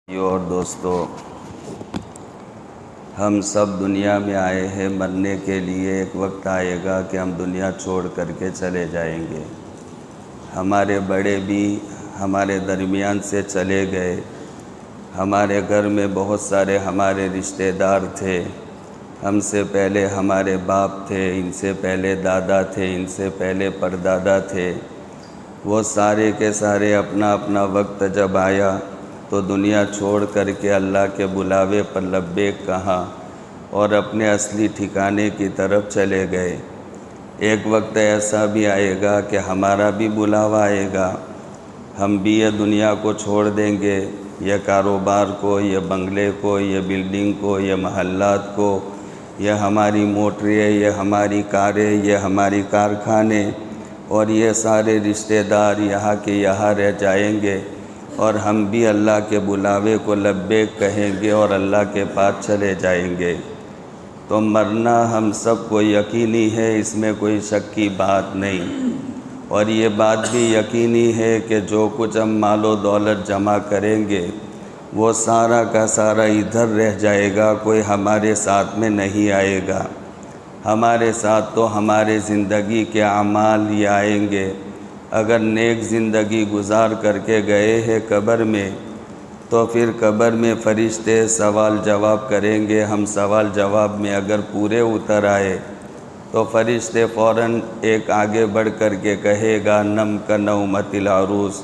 اور دوستو، ہم سب دنیا میں آئے ہیں مرنے کے لیے۔ ایک وقت آئے گا کہ ہم دنیا چھوڑ کر کے چلے جائیں گے۔ ہمارے بڑے بھی ہمارے درمیان سے چلے گئے۔ ہمارے گھر میں بہت سارے ہمارے رشتہ دار تھے۔ ہم سے پہلے ہمارے باپ تھے، ان سے پہلے دادا تھے، ان سے پہلے پردادا تھے۔ وہ سارے کے سارے اپنا اپنا وقت جب آیا تو دنیا چھوڑ کر کے اللہ کے بلاوے پر لبیک کہا اور اپنے اصلی ٹھکانے کی طرف چلے گئے۔ ایک وقت ایسا بھی آئے گا کہ ہمارا بھی بلاوا آئے گا، ہم بھی یہ دنیا کو چھوڑ دیں گے، یہ کاروبار کو، یہ بنگلے کو، یہ بلڈنگ کو، یہ محلات کو، یہ ہماری موٹریں، یہ ہماری کاریں، یہ ہماری کارخانے، اور یہ سارے رشتہ دار یہاں کے یہاں رہ جائیں گے، اور ہم بھی اللہ کے بلاوے کو لبیک کہیں گے اور اللہ کے پاس چلے جائیں گے۔ تو مرنا ہم سب کو یقینی ہے، اس میں کوئی شک کی بات نہیں۔ اور یہ بات بھی یقینی ہے کہ جو کچھ ہم مال و دولت جمع کریں گے وہ سارا کا سارا ادھر رہ جائے گا، کوئی ہمارے ساتھ میں نہیں آئے گا۔ ہمارے ساتھ تو ہمارے زندگی کے اعمال ہی آئیں گے۔ اگر نیک زندگی گزار کر کے گئے ہیں قبر میں تو پھر قبر میں فرشتے سوال جواب کریں گے۔ ہم سوال جواب میں اگر پورے اتر آئے تو فرشتے فوراً ایک آگے بڑھ کر کے کہے گا، نم کا نومت العروس،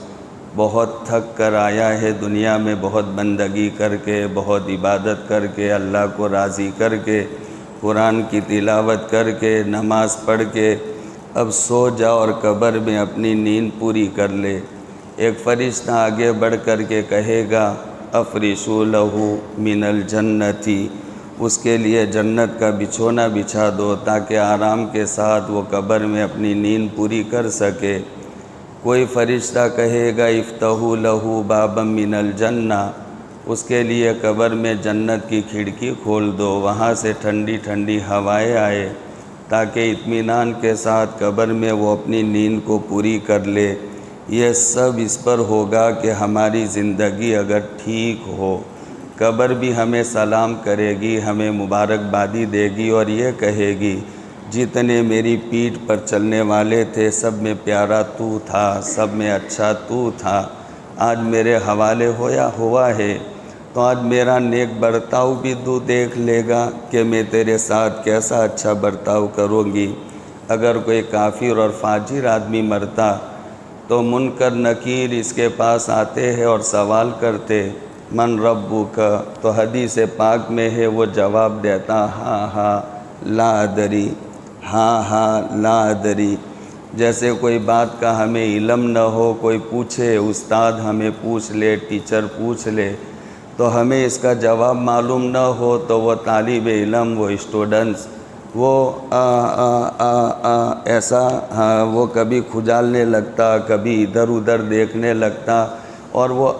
بہت تھک کر آیا ہے دنیا میں، بہت بندگی کر کے، بہت عبادت کر کے، اللہ کو راضی کر کے، قرآن کی تلاوت کر کے، نماز پڑھ کے، اب سو جا اور قبر میں اپنی نیند پوری کر لے۔ ایک فرشتہ آگے بڑھ کر کے کہے گا، افرشوا لہ من الجنتی، اس کے لیے جنت کا بچھونا بچھا دو تاکہ آرام کے ساتھ وہ قبر میں اپنی نیند پوری کر سکے۔ کوئی فرشتہ کہے گا، افتحوا لہ بابا من الجنہ، اس کے لیے قبر میں جنت کی کھڑکی کھول دو، وہاں سے ٹھنڈی ٹھنڈی ہوائیں آئے تاکہ اطمینان کے ساتھ قبر میں وہ اپنی نیند کو پوری کر لے۔ یہ سب اس پر ہوگا کہ ہماری زندگی اگر ٹھیک ہو، قبر بھی ہمیں سلام کرے گی، ہمیں مبارکبادی دے گی اور یہ کہے گی، جتنے میری پیٹھ پر چلنے والے تھے سب میں پیارا تو تھا، سب میں اچھا تو تھا، آج میرے حوالے ہوا ہے تو آج میرا نیک برتاؤ بھی تو دیکھ لے گا کہ میں تیرے ساتھ کیسا اچھا برتاؤ کروں گی۔ اگر کوئی کافر اور فاجر آدمی مرتا تو منکر نکیر اس کے پاس آتے ہیں اور سوال کرتے، من ربک، تو حدیث پاک میں ہے وہ جواب دیتا، ہاں ہاں لا ادری، ہاں ہاں لا ادری۔ جیسے کوئی بات کا ہمیں علم نہ ہو، کوئی پوچھے، استاد ہمیں پوچھ لے، ٹیچر پوچھ لے، تو ہمیں اس کا جواب معلوم نہ ہو تو وہ طالب علم، وہ اسٹوڈنٹس، وہ ایسا وہ کبھی کھجالنے لگتا، کبھی ادھر ادھر دیکھنے لگتا اور وہ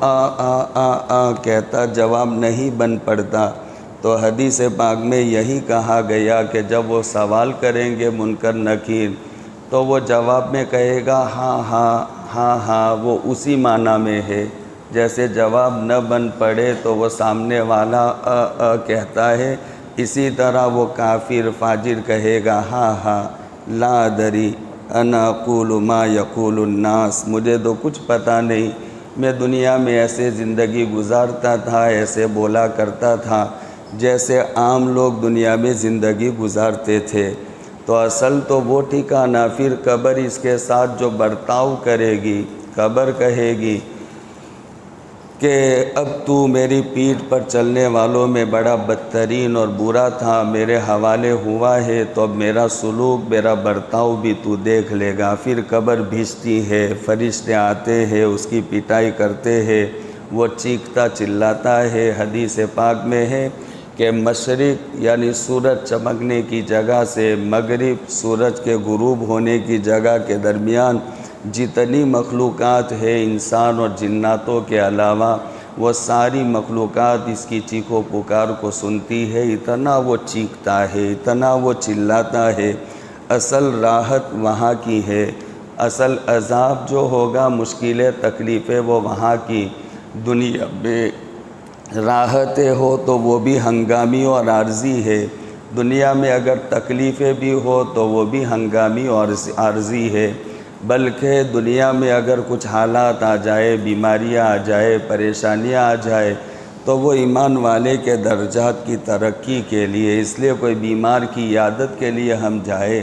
کہتا، جواب نہیں بن پڑتا۔ تو حدیث پاک میں یہی کہا گیا کہ جب وہ سوال کریں گے منکر نکیر تو وہ جواب میں کہے گا، ہاں ہاں ہاں ہاں، وہ اسی معنی میں ہے جیسے جواب نہ بن پڑے تو وہ سامنے والا کہتا ہے، اسی طرح وہ کافر فاجر کہے گا، ہاں ہاں لا ادری انا اقول ما یقول الناس، مجھے تو کچھ پتہ نہیں، میں دنیا میں ایسے زندگی گزارتا تھا، ایسے بولا کرتا تھا جیسے عام لوگ دنیا میں زندگی گزارتے تھے۔ تو اصل تو وہ ٹھکانہ پھر قبر اس کے ساتھ جو برتاؤ کرے گی، قبر کہے گی کہ اب تو میری پیٹھ پر چلنے والوں میں بڑا بدترین اور برا تھا، میرے حوالے ہوا ہے، تو اب میرا سلوک، میرا برتاؤ بھی تو دیکھ لے گا۔ پھر قبر بھیجتی ہے، فرشتے آتے ہیں، اس کی پٹائی کرتے ہیں، وہ چیختا چلاتا ہے۔ حدیث پاک میں ہے کہ مشرق یعنی سورج چمکنے کی جگہ سے مغرب سورج کے غروب ہونے کی جگہ کے درمیان جتنی مخلوقات ہے انسان اور جناتوں کے علاوہ، وہ ساری مخلوقات اس کی چیخ و پکار کو سنتی ہے، اتنا وہ چیختا ہے، اتنا وہ چلاتا ہے۔ اصل راحت وہاں کی ہے، اصل عذاب جو ہوگا، مشکلیں تکلیفیں، وہ وہاں کی۔ دنیا میں راحتیں ہو تو وہ بھی ہنگامی اور عارضی ہے، دنیا میں اگر تکلیفیں بھی ہو تو وہ بھی ہنگامی اور عارضی ہے، بلکہ دنیا میں اگر کچھ حالات آ جائے، بیماریاں آ جائے، پریشانیاں آ جائے تو وہ ایمان والے کے درجات کی ترقی کے لیے، اس لیے کوئی بیمار کی عیادت کے لیے ہم جائیں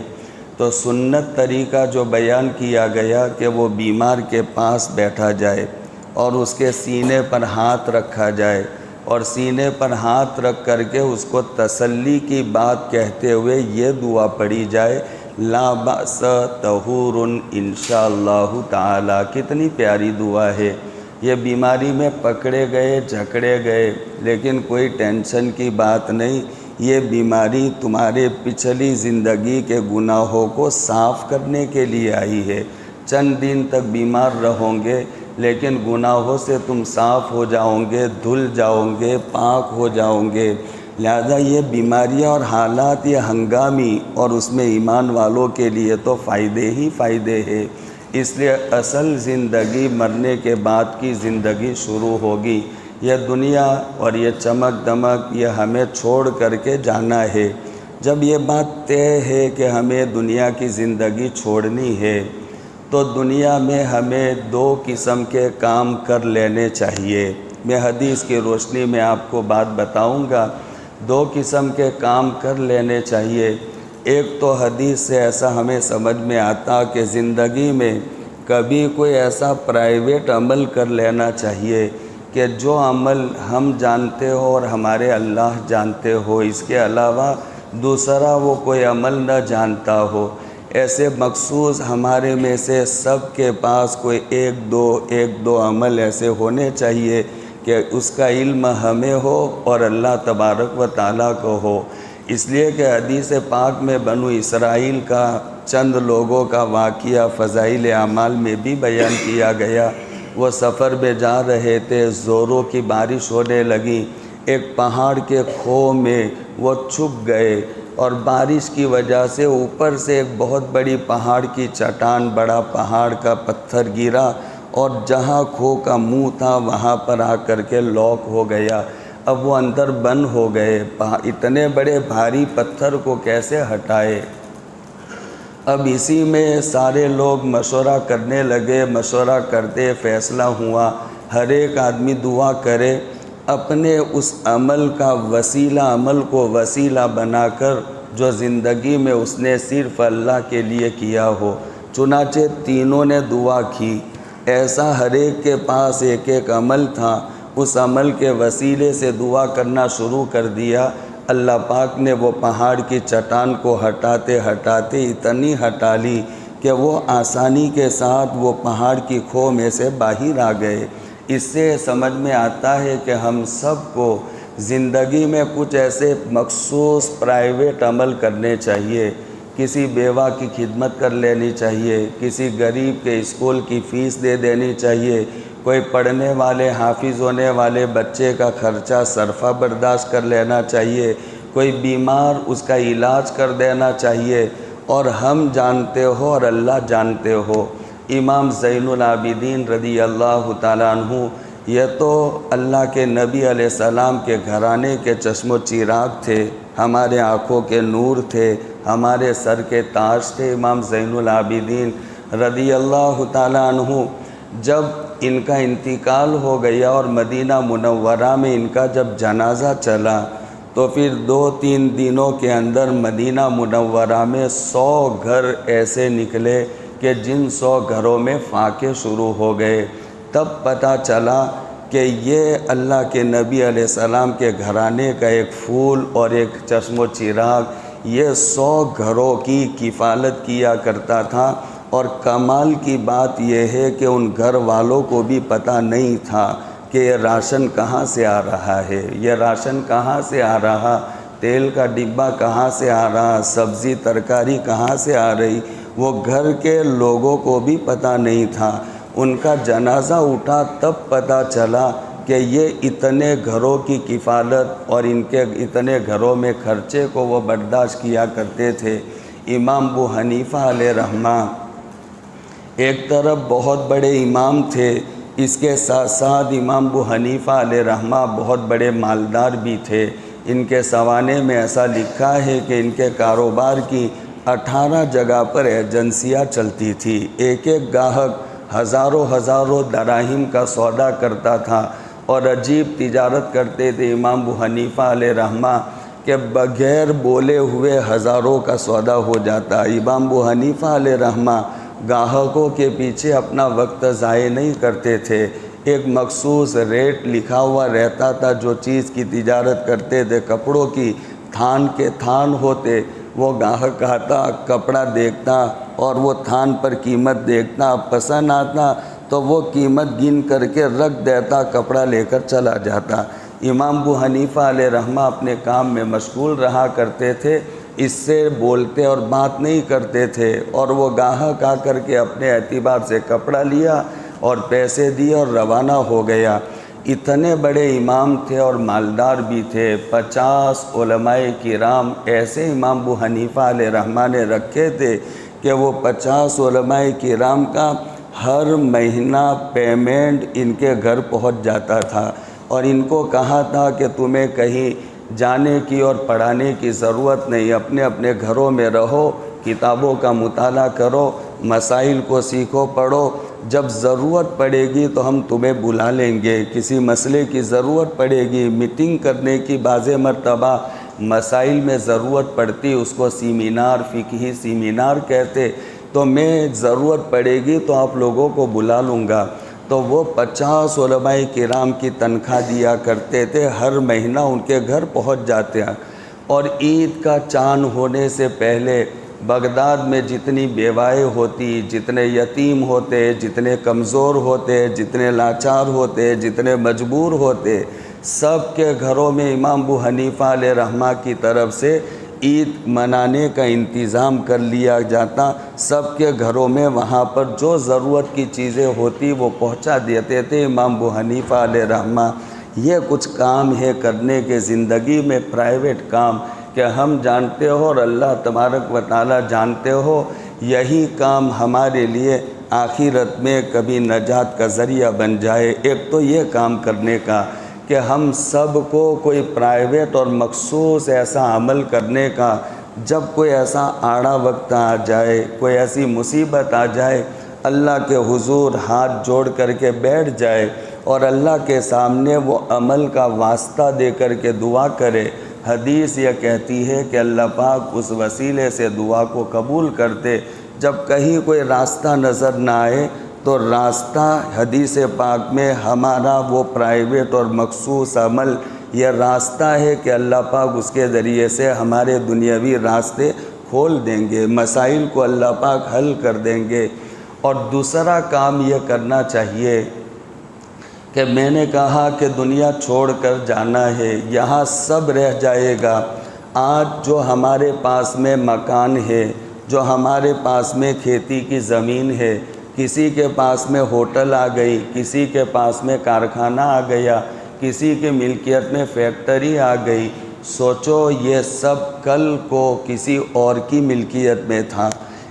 تو سنت طریقہ جو بیان کیا گیا کہ وہ بیمار کے پاس بیٹھا جائے اور اس کے سینے پر ہاتھ رکھا جائے اور سینے پر ہاتھ رکھ کر کے اس کو تسلی کی بات کہتے ہوئے یہ دعا پڑھی جائے، لا بأس طہور انشاءاللہ تعالی۔ کتنی پیاری دعا ہے۔ یہ بیماری میں پکڑے گئے، جھکڑے گئے، لیکن کوئی ٹینشن کی بات نہیں، یہ بیماری تمہارے پچھلی زندگی کے گناہوں کو صاف کرنے کے لیے آئی ہے۔ چند دن تک بیمار رہو گے لیکن گناہوں سے تم صاف ہو جاؤ گے، دھل جاؤ گے، پاک ہو جاؤ گے۔ لہذا یہ بیماریاں اور حالات یہ ہنگامی اور اس میں ایمان والوں کے لیے تو فائدے ہی فائدے ہیں، اس لیے اصل زندگی مرنے کے بعد کی زندگی شروع ہوگی۔ یہ دنیا اور یہ چمک دمک یہ ہمیں چھوڑ کر کے جانا ہے۔ جب یہ بات طے ہے کہ ہمیں دنیا کی زندگی چھوڑنی ہے تو دنیا میں ہمیں دو قسم کے کام کر لینے چاہیے۔ میں حدیث کی روشنی میں آپ کو بات بتاؤں گا، دو قسم کے کام کر لینے چاہیے۔ ایک تو حدیث سے ایسا ہمیں سمجھ میں آتا کہ زندگی میں کبھی کوئی ایسا پرائیویٹ عمل کر لینا چاہیے کہ جو عمل ہم جانتے ہو اور ہمارے اللہ جانتے ہو، اس کے علاوہ دوسرا وہ کوئی عمل نہ جانتا ہو۔ ایسے مخصوص ہمارے میں سے سب کے پاس کوئی ایک دو عمل ایسے ہونے چاہیے کہ اس کا علم ہمیں ہو اور اللہ تبارک و تعالیٰ کو ہو۔ اس لیے کہ حدیث پاک میں بنو اسرائیل کا چند لوگوں کا واقعہ فضائل اعمال میں بھی بیان کیا گیا۔ وہ سفر میں جا رہے تھے، زوروں کی بارش ہونے لگی، ایک پہاڑ کے کھو میں وہ چھپ گئے اور بارش کی وجہ سے اوپر سے ایک بہت بڑی پہاڑ کی چٹان، بڑا پہاڑ کا پتھر گرا اور جہاں کھو کا منہ تھا وہاں پر آ کر کے لاک ہو گیا۔ اب وہ اندر بند ہو گئے، اتنے بڑے بھاری پتھر کو کیسے ہٹائے؟ اب اسی میں سارے لوگ مشورہ کرنے لگے، مشورہ کرتے فیصلہ ہوا ہر ایک آدمی دعا کرے، اپنے اس عمل کا وسیلہ، عمل کو وسیلہ بنا کر جو زندگی میں اس نے صرف اللہ کے لیے کیا ہو۔ چنانچہ تینوں نے دعا کی، ایسا ہر ایک کے پاس ایک ایک عمل تھا، اس عمل کے وسیلے سے دعا کرنا شروع کر دیا۔ اللہ پاک نے وہ پہاڑ کی چٹان کو ہٹاتے ہٹاتے اتنی ہٹا لی کہ وہ آسانی کے ساتھ وہ پہاڑ کی کھو میں سے باہر آ گئے۔ اس سے سمجھ میں آتا ہے کہ ہم سب کو زندگی میں کچھ ایسے مخصوص پرائیویٹ عمل کرنے چاہیے، کسی بیوہ کی خدمت کر لینی چاہیے، کسی غریب کے اسکول کی فیس دے دینی چاہیے، کوئی پڑھنے والے حافظ ہونے والے بچے کا خرچہ صرفہ برداشت کر لینا چاہیے، کوئی بیمار اس کا علاج کر دینا چاہیے۔ اور ہم جانتے ہو اور اللہ جانتے ہو، امام زین العابدین رضی اللہ تعالیٰ عنہ یہ تو اللہ کے نبی علیہ السلام کے گھرانے کے چشم و چراغ تھے، ہمارے آنکھوں کے نور تھے، ہمارے سر کے تاج تھے امام زین العابدین رضی اللہ تعالیٰ عنہ۔ جب ان کا انتقال ہو گیا اور مدینہ منورہ میں ان کا جب جنازہ چلا تو پھر 2-3 دنوں کے اندر مدینہ منورہ میں 100 گھر ایسے نکلے کہ جن 100 گھروں میں فاقے شروع ہو گئے۔ تب پتہ چلا کہ یہ اللہ کے نبی علیہ السلام کے گھرانے کا ایک پھول اور ایک چشم و چراغ یہ 100 گھروں کی کفالت کیا کرتا تھا۔ اور کمال کی بات یہ ہے کہ ان گھر والوں کو بھی پتہ نہیں تھا کہ یہ راشن کہاں سے آ رہا ہے، یہ راشن کہاں سے آ رہا، تیل کا ڈبہ کہاں سے آ رہا، سبزی ترکاری کہاں سے آ رہی، وہ گھر کے لوگوں کو بھی پتہ نہیں تھا۔ ان کا جنازہ اٹھا تب پتہ چلا کہ یہ اتنے گھروں کی کفالت اور ان کے اتنے گھروں میں خرچے کو وہ برداشت کیا کرتے تھے۔ امام ابو حنیفہ علیہ رحمہ ایک طرف بہت بڑے امام تھے، اس کے ساتھ ساتھ امام ابو حنیفہ علیہ رحمہ بہت بڑے مالدار بھی تھے۔ ان کے سوانے میں ایسا لکھا ہے کہ ان کے کاروبار کی 18 جگہ پر ایجنسیاں چلتی تھی، ایک ایک گاہک ہزاروں دراہم کا سودا کرتا تھا، اور عجیب تجارت کرتے تھے امام ابو حنیفہ علیہ رحمہ کہ بغیر بولے ہوئے ہزاروں کا سودا ہو جاتا۔ امام ابو حنیفہ علیہ رحمہ گاہکوں کے پیچھے اپنا وقت ضائع نہیں کرتے تھے، ایک مخصوص ریٹ لکھا ہوا رہتا تھا۔ جو چیز کی تجارت کرتے تھے، کپڑوں کی تھان کے تھان ہوتے، وہ گاہک آتا، کپڑا دیکھتا اور وہ تھان پر قیمت دیکھتا، پسند آتا تو وہ قیمت گن کر کے رکھ دیتا، کپڑا لے کر چلا جاتا۔ امام ابو حنیفہ علیہ رحمہ اپنے کام میں مشغول رہا کرتے تھے، اس سے بولتے اور بات نہیں کرتے تھے، اور وہ گاہک آ کر کے اپنے اعتبار سے کپڑا لیا اور پیسے دیے اور روانہ ہو گیا۔ اتنے بڑے امام تھے اور مالدار بھی تھے۔ 50 علماء کرام ایسے امام ابو حنیفہ علیہ رحمہ نے رکھے تھے کہ وہ 50 علماء کرام کا ہر مہینہ پیمنٹ ان کے گھر پہنچ جاتا تھا، اور ان کو کہا تھا کہ تمہیں کہیں جانے کی اور پڑھانے کی ضرورت نہیں، اپنے اپنے گھروں میں رہو، کتابوں کا مطالعہ کرو، مسائل کو سیکھو، پڑھو، جب ضرورت پڑے گی تو ہم تمہیں بلا لیں گے، کسی مسئلے کی ضرورت پڑے گی، میٹنگ کرنے کی بعض مرتبہ مسائل میں ضرورت پڑتی، اس کو سیمینار، فقہی سیمینار کہتے، تو میں ضرورت پڑے گی تو آپ لوگوں کو بلا لوں گا۔ تو وہ 50 علماء کرام کی تنخواہ دیا کرتے تھے، ہر مہینہ ان کے گھر پہنچ جاتے ہیں۔ اور عید کا چاند ہونے سے پہلے بغداد میں جتنی بیوائیں ہوتی، جتنے یتیم ہوتے، جتنے کمزور ہوتے، جتنے لاچار ہوتے، جتنے مجبور ہوتے، سب کے گھروں میں امام ابو حنیفہ علیہ رحمہ کی طرف سے عید منانے کا انتظام کر لیا جاتا۔ سب کے گھروں میں وہاں پر جو ضرورت کی چیزیں ہوتی وہ پہنچا دیتے تھے امام ابو حنیفہ علیہ رحمہ۔ یہ کچھ کام ہے کرنے کے زندگی میں، پرائیویٹ کام کہ ہم جانتے ہو اور اللہ تبارک و تعالی جانتے ہو، یہی کام ہمارے لیے آخرت میں کبھی نجات کا ذریعہ بن جائے۔ ایک تو یہ کام کرنے کا کہ ہم سب کو کوئی پرائیویٹ اور مخصوص ایسا عمل کرنے کا، جب کوئی ایسا آڑا وقت آ جائے، کوئی ایسی مصیبت آ جائے، اللہ کے حضور ہاتھ جوڑ کر کے بیٹھ جائے اور اللہ کے سامنے وہ عمل کا واسطہ دے کر کے دعا کرے۔ حدیث یہ کہتی ہے کہ اللہ پاک اس وسیلے سے دعا کو قبول کرتے۔ جب کہیں کوئی راستہ نظر نہ آئے تو راستہ حدیث پاک میں ہمارا وہ پرائیویٹ اور مخصوص عمل یہ راستہ ہے کہ اللہ پاک اس کے ذریعے سے ہمارے دنیاوی راستے کھول دیں گے، مسائل کو اللہ پاک حل کر دیں گے۔ اور دوسرا کام یہ کرنا چاہیے کہ میں نے کہا کہ دنیا چھوڑ کر جانا ہے، یہاں سب رہ جائے گا۔ آج جو ہمارے پاس میں مکان ہے، جو ہمارے پاس میں کھیتی کی زمین ہے، کسی کے پاس میں ہوٹل آ گئی، کسی کے پاس میں کارخانہ آ گیا، کسی کی ملکیت میں فیکٹری آ گئی، سوچو یہ سب کل کو کسی اور کی ملکیت میں تھا،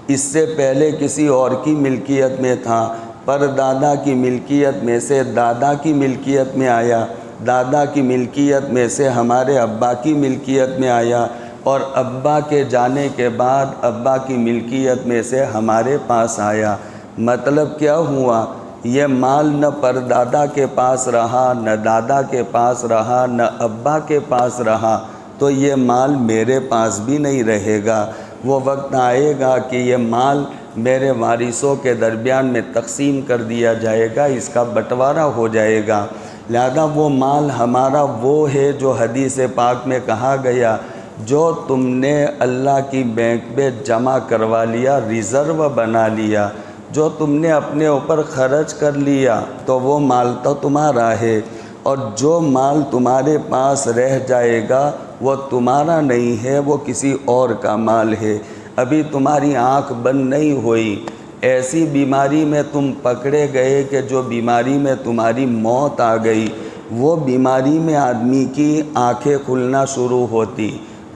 اس سے پہلے کسی اور کی ملکیت میں تھا، پر دادا کی ملکیت میں سے دادا کی ملکیت میں آیا، دادا کی ملکیت میں سے ہمارے ابا کی ملکیت میں آیا، اور ابا کے جانے کے بعد ابا کی ملکیت میں سے ہمارے پاس آیا۔ مطلب کیا ہوا؟ یہ مال نہ پردادا کے پاس رہا، نہ دادا کے پاس رہا، نہ ابا کے پاس رہا، تو یہ مال میرے پاس بھی نہیں رہے گا۔ وہ وقت آئے گا کہ یہ مال میرے وارثوں کے درمیان میں تقسیم کر دیا جائے گا، اس کا بٹوارہ ہو جائے گا۔ لہذا وہ مال ہمارا وہ ہے جو حدیث پاک میں کہا گیا، جو تم نے اللہ کی بینک میں جمع کروا لیا، ریزرو بنا لیا، جو تم نے اپنے اوپر خرچ کر لیا، تو وہ مال تو تمہارا ہے، اور جو مال تمہارے پاس رہ جائے گا وہ تمہارا نہیں ہے، وہ کسی اور کا مال ہے۔ ابھی تمہاری آنکھ بند نہیں ہوئی، ایسی بیماری میں تم پکڑے گئے کہ جو بیماری میں تمہاری موت آ گئی، وہ بیماری میں آدمی کی آنکھیں کھلنا شروع ہوتی،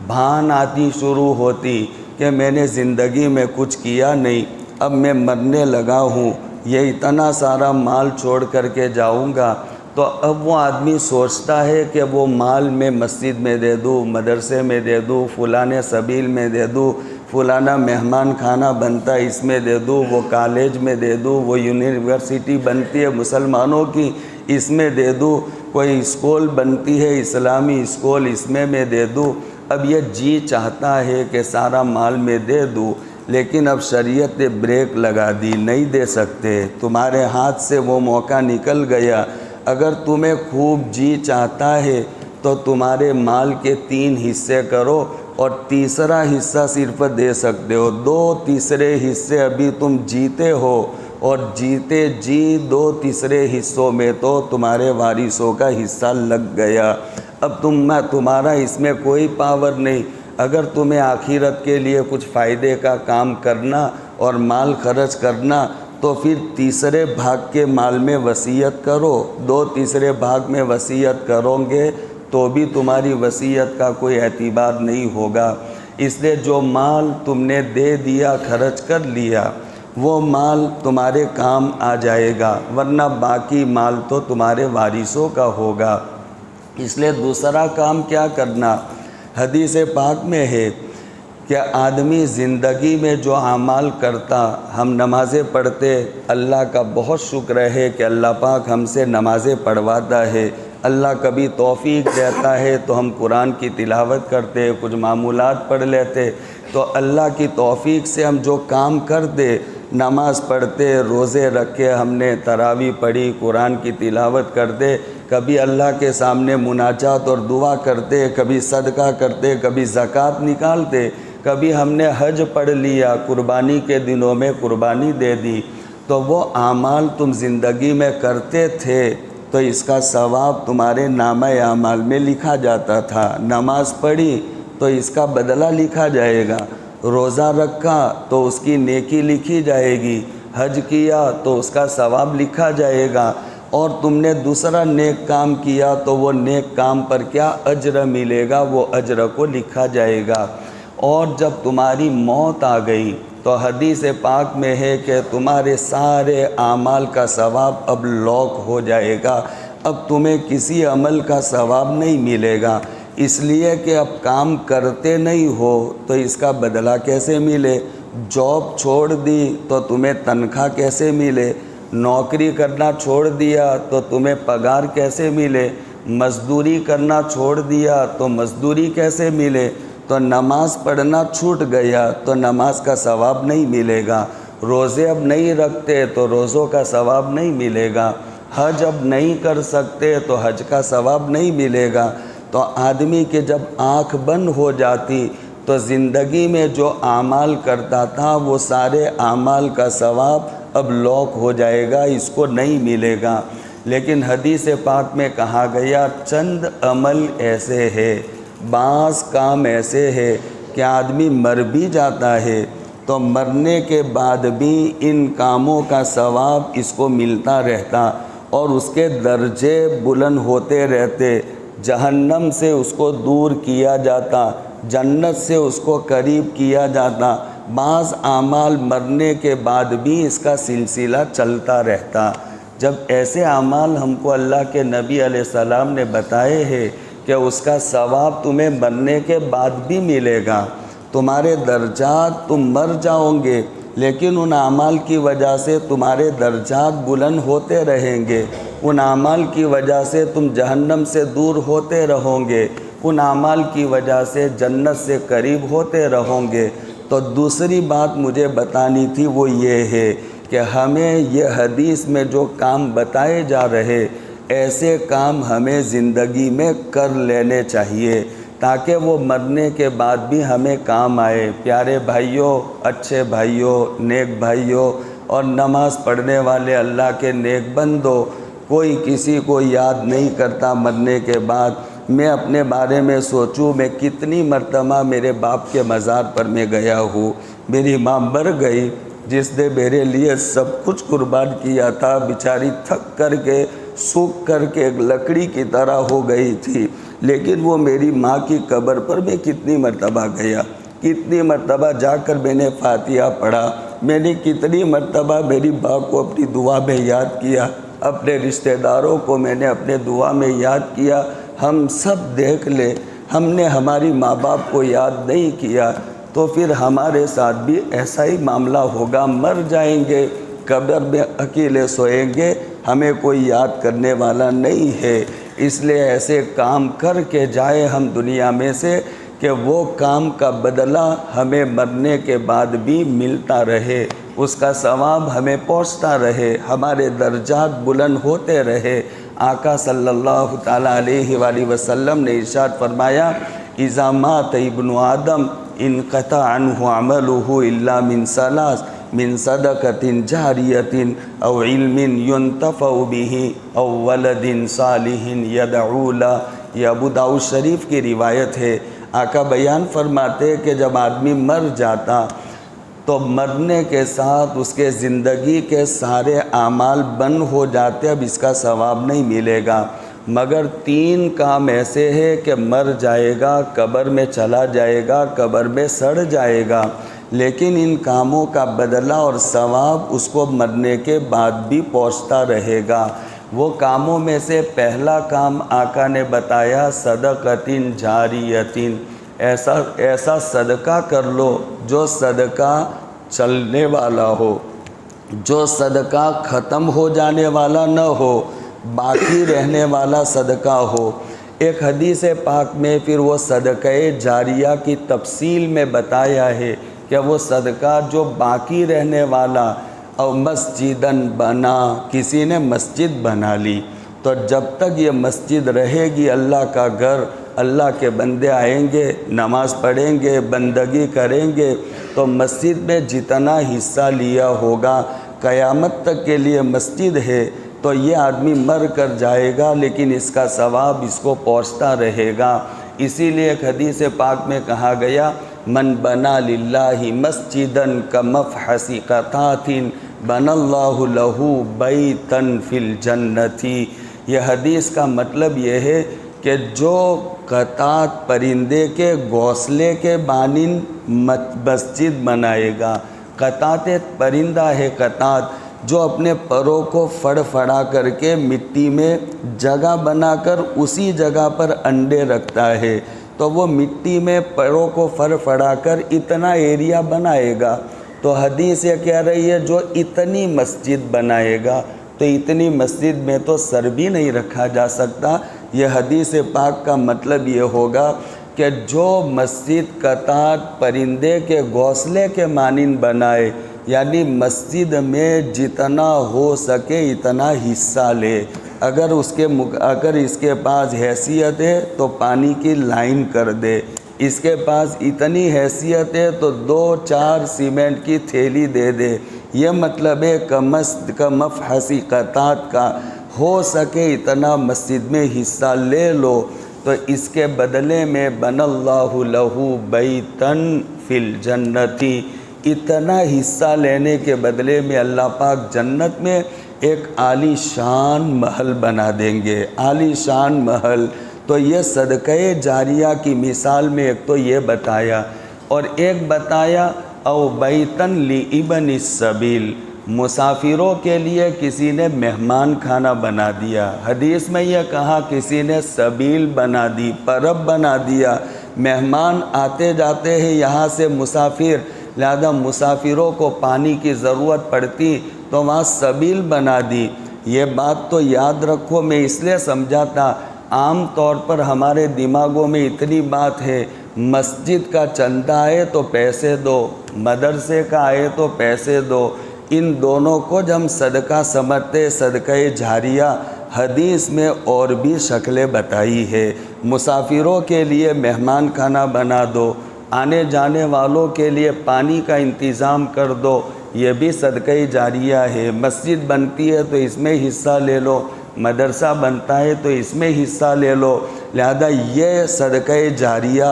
بھان آتی شروع ہوتی کہ میں نے زندگی میں کچھ کیا نہیں، اب میں مرنے لگا ہوں، یہ اتنا سارا مال چھوڑ کر کے جاؤں گا، تو اب وہ آدمی سوچتا ہے کہ وہ مال میں مسجد میں دے دوں، مدرسے میں دے دوں، فلانے سبیل میں دے دوں، فلانا مہمان خانہ بنتا ہے اس میں دے دوں، وہ کالج میں دے دوں، وہ یونیورسٹی بنتی ہے مسلمانوں کی اس میں دے دوں، کوئی اسکول بنتی ہے اسلامی اسکول اس میں دے دوں۔ اب یہ جی چاہتا ہے کہ سارا مال میں دے دوں، لیکن اب شریعت نے بریک لگا دی، نہیں دے سکتے، تمہارے ہاتھ سے وہ موقع نکل گیا۔ اگر تمہیں خوب جی چاہتا ہے تو تمہارے مال کے 3 حصے کرو اور تیسرا حصہ صرف دے سکتے ہو، 2 تیسرے حصے ابھی تم جیتے ہو، اور جیتے جی 2 تیسرے حصوں میں تو تمہارے وارثوں کا حصہ لگ گیا۔ اب تمہارا اس میں کوئی پاور نہیں۔ اگر تمہیں آخرت کے لیے کچھ فائدے کا کام کرنا اور مال خرچ کرنا تو پھر تیسرے بھاگ کے مال میں وصیت کرو، 2 تیسرے بھاگ میں وصیت کرو گے تو بھی تمہاری وصیت کا کوئی اعتبار نہیں ہوگا۔ اس لیے جو مال تم نے دے دیا، خرچ کر لیا، وہ مال تمہارے کام آ جائے گا، ورنہ باقی مال تو تمہارے وارثوں کا ہوگا۔ اس لیے دوسرا کام کیا کرنا؟ حدیث پاک میں ہے کہ آدمی زندگی میں جو اعمال کرتا، ہم نمازیں پڑھتے، اللہ کا بہت شکر ہے کہ اللہ پاک ہم سے نمازیں پڑھواتا ہے۔ اللہ کبھی توفیق دیتا ہے تو ہم قرآن کی تلاوت کرتے، کچھ معمولات پڑھ لیتے، تو اللہ کی توفیق سے ہم جو کام کرتے، نماز پڑھتے، روزے رکھے، ہم نے تراویح پڑھی، قرآن کی تلاوت کرتے، کبھی اللہ کے سامنے مناجات اور دعا کرتے، کبھی صدقہ کرتے، کبھی زکوٰۃ نکالتے، کبھی ہم نے حج پڑھ لیا، قربانی کے دنوں میں قربانی دے دی، تو وہ اعمال تم زندگی میں کرتے تھے تو اس کا ثواب تمہارے نامہ اعمال میں لکھا جاتا تھا۔ نماز پڑھی تو اس کا بدلہ لکھا جائے گا، روزہ رکھا تو اس کی نیکی لکھی جائے گی، حج کیا تو اس کا ثواب لکھا جائے گا، اور تم نے دوسرا نیک کام کیا تو وہ نیک کام پر کیا اجر ملے گا، وہ اجر کو لکھا جائے گا۔ اور جب تمہاری موت آ گئی تو حدیث پاک میں ہے کہ تمہارے سارے اعمال کا ثواب اب لاک ہو جائے گا، اب تمہیں کسی عمل کا ثواب نہیں ملے گا، اس لیے کہ اب کام کرتے نہیں ہو تو اس کا بدلہ کیسے ملے؟ جاب چھوڑ دی تو تمہیں تنخواہ کیسے ملے؟ نوکری کرنا چھوڑ دیا تو تمہیں پگار کیسے ملے؟ مزدوری کرنا چھوڑ دیا تو مزدوری کیسے ملے؟ تو نماز پڑھنا چھوٹ گیا تو نماز کا ثواب نہیں ملے گا، روزے اب نہیں رکھتے تو روزوں کا ثواب نہیں ملے گا، حج اب نہیں کر سکتے تو حج کا ثواب نہیں ملے گا۔ تو آدمی کے جب آنکھ بند ہو جاتی تو زندگی میں جو اعمال کرتا تھا وہ سارے اعمال کا ثواب اب لاک ہو جائے گا، اس کو نہیں ملے گا۔ لیکن حدیث پاک میں کہا گیا چند عمل ایسے ہے، بعض کام ایسے ہے کہ آدمی مر بھی جاتا ہے تو مرنے کے بعد بھی ان کاموں کا ثواب اس کو ملتا رہتا اور اس کے درجے بلند ہوتے رہتے، جہنم سے اس کو دور کیا جاتا، جنت سے اس کو قریب کیا جاتا۔ بعض اعمال مرنے کے بعد بھی اس کا سلسلہ چلتا رہتا۔ جب ایسے اعمال ہم کو اللہ کے نبی علیہ السلام نے بتائے ہیں کہ اس کا ثواب تمہیں مرنے کے بعد بھی ملے گا، تمہارے درجات، تم مر جاؤ گے لیکن ان اعمال کی وجہ سے تمہارے درجات بلند ہوتے رہیں گے، ان اعمال کی وجہ سے تم جہنم سے دور ہوتے رہو گے، ان اعمال کی وجہ سے جنت سے قریب ہوتے رہو گے۔ تو دوسری بات مجھے بتانی تھی وہ یہ ہے کہ ہمیں یہ حدیث میں جو کام بتائے جا رہے، ایسے کام ہمیں زندگی میں کر لینے چاہیے تاکہ وہ مرنے کے بعد بھی ہمیں کام آئے۔ پیارے بھائیوں، اچھے بھائیوں، نیک بھائیوں اور نماز پڑھنے والے اللہ کے نیک بندوں، کوئی کسی کو یاد نہیں کرتا مرنے کے بعد۔ میں اپنے بارے میں سوچوں، میں کتنی مرتبہ میرے باپ کے مزار پر میں گیا ہوں، میری ماں مر گئی جس نے میرے لیے سب کچھ قربان کیا تھا، بیچاری تھک کر کے سوکھ کر کے ایک لکڑی کی طرح ہو گئی تھی، لیکن وہ میری ماں کی قبر پر میں کتنی مرتبہ گیا، کتنی مرتبہ جا کر میں نے فاتحہ پڑھا، میں نے کتنی مرتبہ میری ماں کو اپنی دعا میں یاد کیا، اپنے رشتہ داروں کو میں نے اپنے دعا میں یاد کیا۔ ہم سب دیکھ لیں، ہم نے ہماری ماں باپ کو یاد نہیں کیا تو پھر ہمارے ساتھ بھی ایسا ہی معاملہ ہوگا، مر جائیں گے، قبر میں اکیلے سوئیں گے، ہمیں کوئی یاد کرنے والا نہیں ہے۔ اس لیے ایسے کام کر کے جائے ہم دنیا میں سے کہ وہ کام کا بدلہ ہمیں مرنے کے بعد بھی ملتا رہے، اس کا ثواب ہمیں پہنچتا رہے، ہمارے درجات بلند ہوتے رہے۔ آقا صلی اللہ تعالیٰ علیہ وآلہ وسلم نے ارشاد فرمایا، اذا مات ابن آدم انقطع عنہ عملہ الا من ثلاث، من صدقۃ جاریۃ او علم ينتفع به او ولد صالح يدعو له۔ یہ ابو داؤد شریف کی روایت ہے۔ آقا بیان فرماتے کہ جب آدمی مر جاتا تو مرنے کے ساتھ اس کے زندگی کے سارے اعمال بند ہو جاتے، اب اس کا ثواب نہیں ملے گا، مگر 3 کام ایسے ہیں کہ مر جائے گا، قبر میں چلا جائے گا، قبر میں سڑ جائے گا، لیکن ان کاموں کا بدلہ اور ثواب اس کو مرنے کے بعد بھی پہنچتا رہے گا۔ وہ کاموں میں سے پہلا کام آقا نے بتایا، صدقۃ جاریۃ، ایسا صدقہ کر لو جو صدقہ چلنے والا ہو، جو صدقہ ختم ہو جانے والا نہ ہو، باقی رہنے والا صدقہ ہو۔ ایک حدیث پاک میں پھر وہ صدقہ جاریہ کی تفصیل میں بتایا ہے کہ وہ صدقہ جو باقی رہنے والا، اور مسجدن بنا، کسی نے مسجد بنا لی تو جب تک یہ مسجد رہے گی، اللہ کا گھر، اللہ کے بندے آئیں گے، نماز پڑھیں گے، بندگی کریں گے، تو مسجد میں جتنا حصہ لیا ہوگا قیامت تک کے لیے مسجد ہے، تو یہ آدمی مر کر جائے گا لیکن اس کا ثواب اس کو پہنچتا رہے گا۔ اسی لیے ایک حدیث پاک میں کہا گیا، من بنا للہ مسجدن کمفحص قطعۃ بنى اللہ لہ بیتا فی الجنۃ۔ یہ حدیث کا مطلب یہ ہے کہ جو قطعات پرندے کے گھونسلے کے مانند مسجد بنائے گا، قطعات پرندہ ہے، قطعات جو اپنے پروں کو پھڑ پھڑا کر کے مٹی میں جگہ بنا کر اسی جگہ پر انڈے رکھتا ہے، تو وہ مٹی میں پروں کو پھڑ پھڑا کر اتنا ایریا بنائے گا۔ تو حدیث یہ کہہ رہی ہے جو اتنی مسجد بنائے گا، تو اتنی مسجد میں تو سر بھی نہیں رکھا جا سکتا۔ یہ حدیث پاک کا مطلب یہ ہوگا کہ جو مسجد قطعات پرندے کے گھونسلے کے مانند بنائے، یعنی مسجد میں جتنا ہو سکے اتنا حصہ لے۔ اگر اس کے پاس حیثیت ہے تو پانی کی لائن کر دے، اس کے پاس اتنی حیثیت ہے تو 2-4 سیمنٹ کی تھیلی دے دے۔ یہ مطلب ہے کمفحص قطعات کا، ہو سکے اتنا مسجد میں حصہ لے لو، تو اس کے بدلے میں بن اللہ لہ بیتا فی الجنۃ، اتنا حصہ لینے کے بدلے میں اللہ پاک جنت میں ایک عالی شان محل بنا دیں گے، عالی شان محل۔ تو یہ صدقہ جاریہ کی مثال میں ایک تو یہ بتایا، اور ایک بتایا او بیتن لابن السبیل، مسافروں کے لیے کسی نے مہمان خانہ بنا دیا۔ حدیث میں یہ کہا کسی نے سبیل بنا دی، پرب بنا دیا، مہمان آتے جاتے ہیں یہاں سے مسافر، لہذا مسافروں کو پانی کی ضرورت پڑتی تو وہاں سبیل بنا دی۔ یہ بات تو یاد رکھو، میں اس لیے سمجھاتا، عام طور پر ہمارے دماغوں میں اتنی بات ہے، مسجد کا چندہ آئے تو پیسے دو، مدرسے کا آئے تو پیسے دو، ان دونوں کو جب ہم صدقہ سمجھتے، صدقہ جاریہ، حدیث میں اور بھی شکلیں بتائی ہے۔ مسافروں کے لیے مہمان خانہ بنا دو، آنے جانے والوں کے لیے پانی کا انتظام کر دو، یہ بھی صدقہ جاریہ ہے۔ مسجد بنتی ہے تو اس میں حصہ لے لو، مدرسہ بنتا ہے تو اس میں حصہ لے لو۔ لہذا یہ صدقہ جاریہ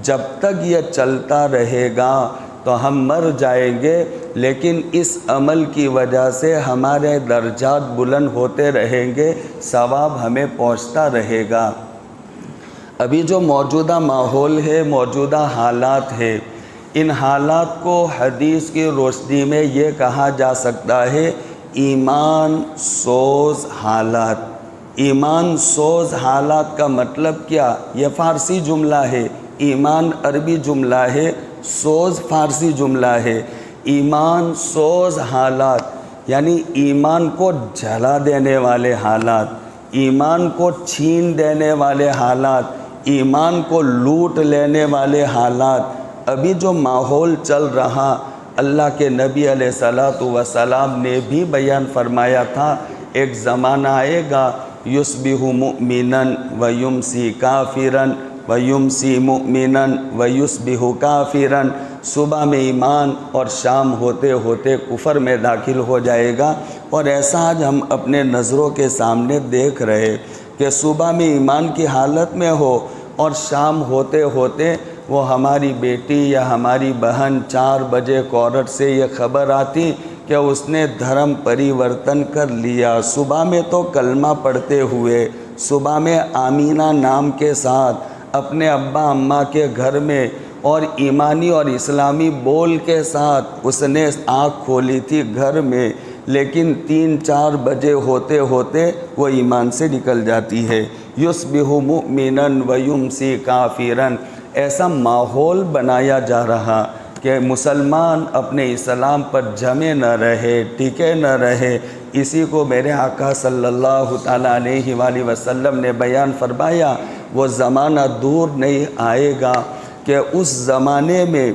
جب تک یہ چلتا رہے گا تو ہم مر جائیں گے، لیکن اس عمل کی وجہ سے ہمارے درجات بلند ہوتے رہیں گے، ثواب ہمیں پہنچتا رہے گا۔ ابھی جو موجودہ ماحول ہے، موجودہ حالات ہے، ان حالات کو حدیث کی روشنی میں یہ کہا جا سکتا ہے ایمان سوز حالات۔ ایمان سوز حالات کا مطلب کیا؟ یہ فارسی جملہ ہے، ایمان عربی جملہ ہے، سوز فارسی جملہ ہے۔ ایمان سوز حالات یعنی ایمان کو جلا دینے والے حالات، ایمان کو چھین دینے والے حالات، ایمان کو لوٹ لینے والے حالات۔ ابھی جو ماحول چل رہا، اللہ کے نبی علیہ الصلوۃ والسلام نے بھی بیان فرمایا تھا، ایک زمانہ آئے گا یصبح مؤمنا ویمسی کافرا ویمسی مؤمنا ویصبح کافرا، صبح میں ایمان اور شام ہوتے ہوتے کفر میں داخل ہو جائے گا۔ اور ایسا آج ہم اپنے نظروں کے سامنے دیکھ رہے کہ صبح میں ایمان کی حالت میں ہو اور شام ہوتے ہوتے وہ ہماری بیٹی یا ہماری بہن 4 بجے عورت سے یہ خبر آتی کہ اس نے دھرم پریورتن کر لیا۔ صبح میں تو کلمہ پڑھتے ہوئے، صبح میں آمینہ نام کے ساتھ اپنے ابا اماں کے گھر میں اور ایمانی اور اسلامی بول کے ساتھ اس نے آنکھ کھولی تھی گھر میں، لیکن 3-4 بجے ہوتے ہوتے وہ ایمان سے نکل جاتی ہے۔ یصبح مؤمنا ویمسی کافرا، ایسا ماحول بنایا جا رہا کہ مسلمان اپنے اسلام پر جمے نہ رہے، ٹکے نہ رہے۔ اسی کو میرے آقا صلی اللہ تعالیٰ علیہ وآلہ وسلم نے بیان فرمایا، وہ زمانہ دور نہیں آئے گا کہ اس زمانے میں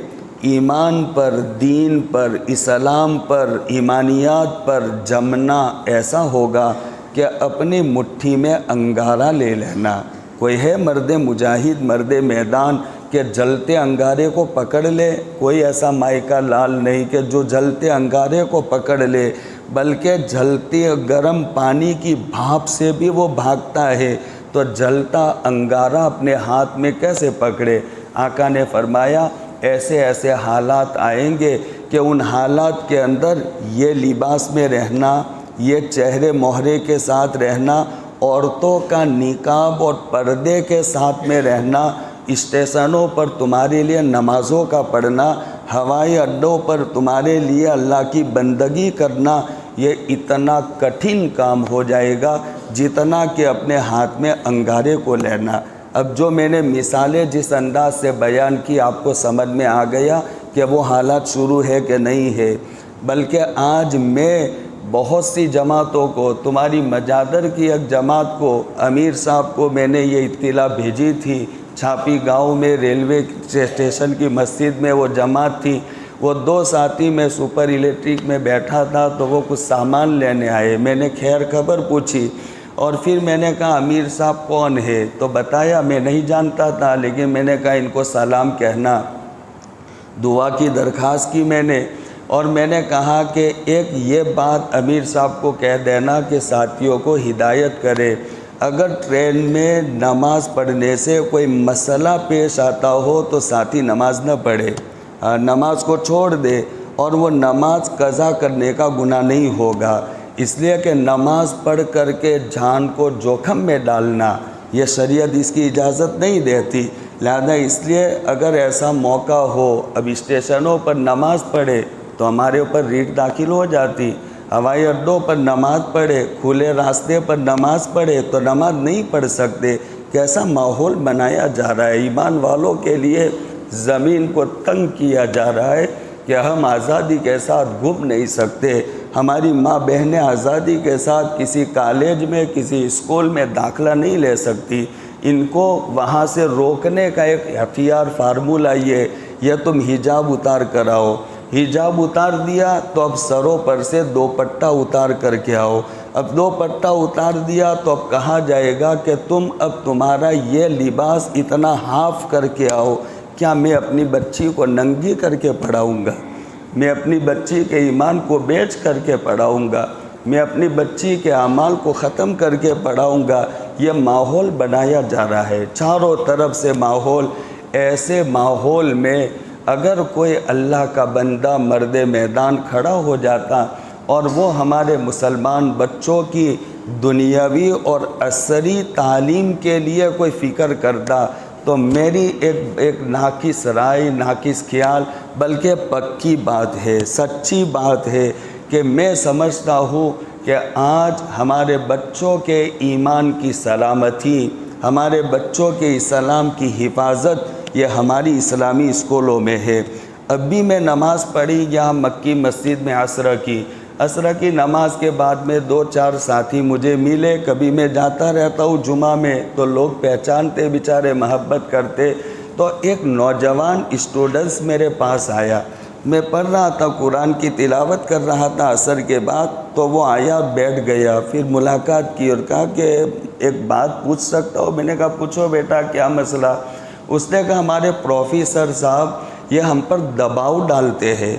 ایمان پر، دین پر، اسلام پر، ایمانیات پر جمنا ایسا ہوگا کہ اپنی مٹھی میں انگارہ لے لینا۔ کوئی ہے مرد مجاہد، مرد میدان کہ جلتے انگارے کو پکڑ لے؟ کوئی ایسا مائکہ لال نہیں کہ جو جلتے انگارے کو پکڑ لے، بلکہ جلتے گرم پانی کی بھاپ سے بھی وہ بھاگتا ہے، تو جلتا انگارہ اپنے ہاتھ میں کیسے پکڑے؟ آقا نے فرمایا ایسے ایسے حالات آئیں گے کہ ان حالات کے اندر یہ لباس میں رہنا، یہ چہرے مہرے کے ساتھ رہنا، عورتوں کا نقاب اور پردے کے ساتھ میں رہنا، اسٹیشنوں پر تمہارے لیے نمازوں کا پڑھنا، ہوائی اڈوں پر تمہارے لیے اللہ کی بندگی کرنا، یہ اتنا کٹھن کام ہو جائے گا جتنا کہ اپنے ہاتھ میں انگارے کو لینا۔ اب جو میں نے مثالیں جس انداز سے بیان کی آپ کو سمجھ میں آ گیا کہ وہ حالات شروع ہے کہ نہیں ہے۔ بلکہ آج میں بہت سی جماعتوں کو، تمہاری مجادر کی ایک جماعت کو، امیر صاحب کو میں نے یہ اطلاع بھیجی تھی، چھاپی گاؤں میں ریلوے اسٹیشن کی مسجد میں وہ جماعت تھی، وہ 2 ساتھی میں سپر الیکٹرک میں بیٹھا تھا تو وہ کچھ سامان لینے آئے، میں نے خیر خبر پوچھی اور پھر میں نے کہا امیر صاحب کون ہے؟ تو بتایا میں نہیں جانتا تھا، لیکن میں نے کہا ان کو سلام کہنا، دعا کی درخواست کی میں نے، اور میں نے کہا کہ ایک یہ بات امیر صاحب کو کہہ دینا کہ ساتھیوں کو ہدایت کرے، اگر ٹرین میں نماز پڑھنے سے کوئی مسئلہ پیش آتا ہو تو ساتھی نماز نہ پڑھے، نماز کو چھوڑ دے، اور وہ نماز قضا کرنے کا گناہ نہیں ہوگا، اس لیے کہ نماز پڑھ کر کے جان کو جوخم میں ڈالنا یہ شریعت اس کی اجازت نہیں دیتی۔ لہذا اس لیے اگر ایسا موقع ہو، اب اسٹیشنوں پر نماز پڑھے تو ہمارے اوپر ریٹ داخل ہو جاتی، ہوائی اڈوں پر نماز پڑھے، کھلے راستے پر نماز پڑھے تو نماز نہیں پڑھ سکتے۔ کیسا ماحول بنایا جا رہا ہے، ایمان والوں کے لیے زمین کو تنگ کیا جا رہا ہے کہ ہم آزادی کے ساتھ گھوم نہیں سکتے، ہماری ماں بہنیں آزادی کے ساتھ کسی کالج میں، کسی اسکول میں داخلہ نہیں لے سکتی۔ ان کو وہاں سے روکنے کا ایک ہتھیار فارمولہ یہ تم حجاب اتار کر آؤ، حجاب اتار دیا تو اب سروں پر سے 2 پٹا اتار کر کے آؤ، اب 2 پٹا اتار دیا تو اب کہا جائے گا کہ اب تمہارا یہ لباس اتنا ہاف کر کے آؤ۔ کیا میں اپنی بچی کو ننگی کر کے پڑھاؤں گا؟ میں اپنی بچی کے ایمان کو بیچ کر کے پڑھاؤں گا؟ میں اپنی بچی کے اعمال کو ختم کر کے پڑھاؤں گا؟ یہ ماحول بنایا جا رہا ہے چاروں طرف سے ماحول۔ ایسے ماحول میں اگر کوئی اللہ کا بندہ مرد میدان کھڑا ہو جاتا اور وہ ہمارے مسلمان بچوں کی دنیاوی اور عصری تعلیم کے لیے کوئی فکر کرتا، تو تو میری ایک ناقص رائے، ناقص خیال، بلکہ پکی بات ہے، سچی بات ہے کہ میں سمجھتا ہوں کہ آج ہمارے بچوں کے ایمان کی سلامتی، ہمارے بچوں کے اسلام کی حفاظت یہ ہماری اسلامی اسکولوں میں ہے۔ اب بھی میں نماز پڑھی یہاں مکی مسجد میں عصر کی نماز کے بعد میں 2-4 ساتھی مجھے ملے، کبھی میں جاتا رہتا ہوں جمعہ میں تو لوگ پہچانتے، بیچارے محبت کرتے، تو ایک نوجوان اسٹوڈنٹس میرے پاس آیا، میں پڑھ رہا تھا، قرآن کی تلاوت کر رہا تھا عصر کے بعد، تو وہ آیا، بیٹھ گیا، پھر ملاقات کی اور کہا کہ ایک بات پوچھ سکتا ہوں؟ میں نے کہا پوچھو بیٹا، کیا مسئلہ؟ اس نے کہا ہمارے پروفیسر صاحب یہ ہم پر دباؤ ڈالتے ہیں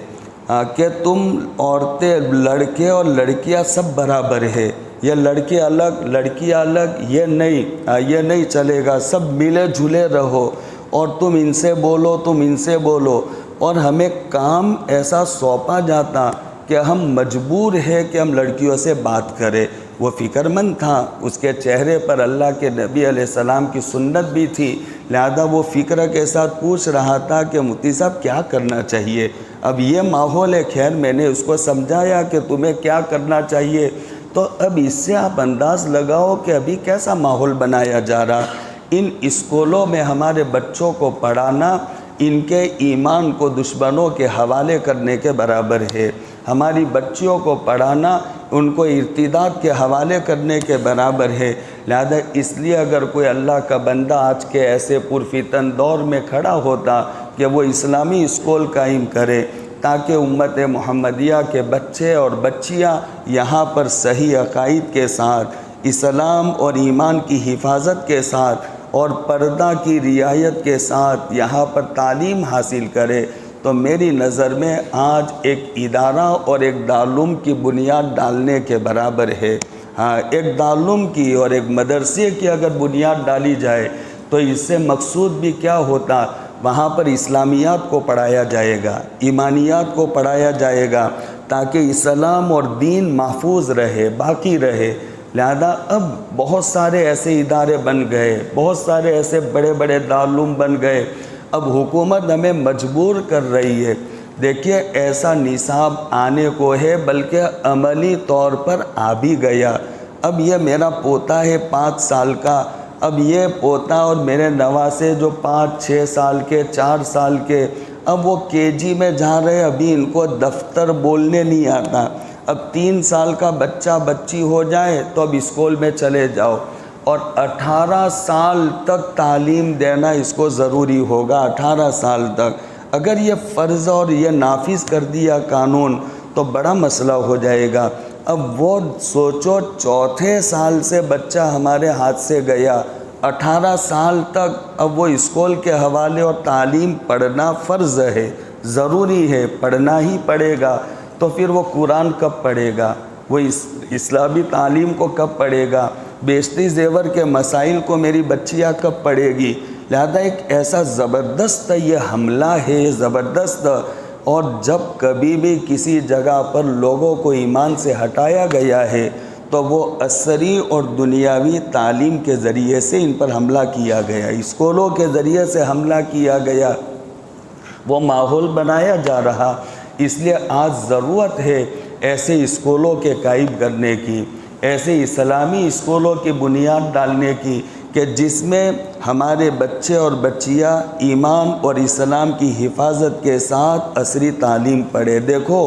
کہ تم عورتیں، لڑکے اور لڑکیاں سب برابر ہے، یہ لڑکے الگ لڑکیاں الگ، یہ نہیں چلے گا، سب ملے جھلے رہو، اور تم ان سے بولو، تم ان سے بولو، اور ہمیں کام ایسا سونپا جاتا کہ ہم مجبور ہے کہ ہم لڑکیوں سے بات کریں۔ وہ فکر مند تھا، اس کے چہرے پر اللہ کے نبی علیہ السلام کی سنت بھی تھی، لہذا وہ فکر کے ساتھ پوچھ رہا تھا کہ مفتی صاحب کیا کرنا چاہیے؟ اب یہ ماحول ہے، خیر میں نے اس کو سمجھایا کہ تمہیں کیا کرنا چاہیے، تو اب اس سے آپ انداز لگاؤ کہ ابھی کیسا ماحول بنایا جا رہا۔ ان اسکولوں میں ہمارے بچوں کو پڑھانا ان کے ایمان کو دشمنوں کے حوالے کرنے کے برابر ہے، ہماری بچیوں کو پڑھانا ان کو ارتداد کے حوالے کرنے کے برابر ہے۔ لہذا اس لیے اگر کوئی اللہ کا بندہ آج کے ایسے پرفتن دور میں کھڑا ہوتا کہ وہ اسلامی اسکول قائم کرے تاکہ امت محمدیہ کے بچے اور بچیاں یہاں پر صحیح عقائد کے ساتھ، اسلام اور ایمان کی حفاظت کے ساتھ اور پردہ کی رعایت کے ساتھ یہاں پر تعلیم حاصل کرے، تو میری نظر میں آج ایک ادارہ اور ایک دارالعلوم کی بنیاد ڈالنے کے برابر ہے۔ ہاں، ایک دارالعلوم کی اور ایک مدرسے کی اگر بنیاد ڈالی جائے تو اس سے مقصود بھی کیا ہوتا؟ وہاں پر اسلامیات کو پڑھایا جائے گا، ایمانیات کو پڑھایا جائے گا، تاکہ اسلام اور دین محفوظ رہے، باقی رہے۔ لہذا اب بہت سارے ایسے ادارے بن گئے، بہت سارے ایسے بڑے بڑے دارالعلوم بن گئے، اب حکومت ہمیں مجبور کر رہی ہے۔ دیکھیے ایسا نصاب آنے کو ہے، بلکہ عملی طور پر آ بھی گیا۔ اب یہ میرا پوتا ہے 5 سال کا، اب یہ پوتا اور میرے نواسے جو 5-6 سال کے، 4 سال کے، اب وہ KG میں جا رہے، ابھی ان کو دفتر بولنے نہیں آتا۔ اب 3 سال کا بچہ بچی ہو جائے تو اب اسکول میں چلے جاؤ، اور 18 سال تک تعلیم دینا اس کو ضروری ہوگا۔ 18 سال تک اگر یہ فرض اور یہ نافذ کر دیا قانون تو بڑا مسئلہ ہو جائے گا۔ اب وہ سوچو 4تھے سال سے بچہ ہمارے ہاتھ سے گیا، 18 سال تک اب وہ اسکول کے حوالے اور تعلیم پڑھنا فرض ہے، ضروری ہے، پڑھنا ہی پڑے گا۔ تو پھر وہ قرآن کب پڑھے گا؟ وہ اسلامی تعلیم کو کب پڑھے گا؟ بیشتی زیور کے مسائل کو میری بچیاں کب پڑھے گی؟ لہذا ایک ایسا زبردست یہ حملہ ہے، زبردست، اور جب کبھی بھی کسی جگہ پر لوگوں کو ایمان سے ہٹایا گیا ہے تو وہ عصری اور دنیاوی تعلیم کے ذریعے سے ان پر حملہ کیا گیا، اسکولوں کے ذریعے سے حملہ کیا گیا، وہ ماحول بنایا جا رہا۔ اس لیے آج ضرورت ہے ایسے اسکولوں کے قائم کرنے کی، ایسے اسلامی اسکولوں کی بنیاد ڈالنے کی کہ جس میں ہمارے بچے اور بچیاں ایمان اور اسلام کی حفاظت کے ساتھ عصری تعلیم پڑھے۔ دیکھو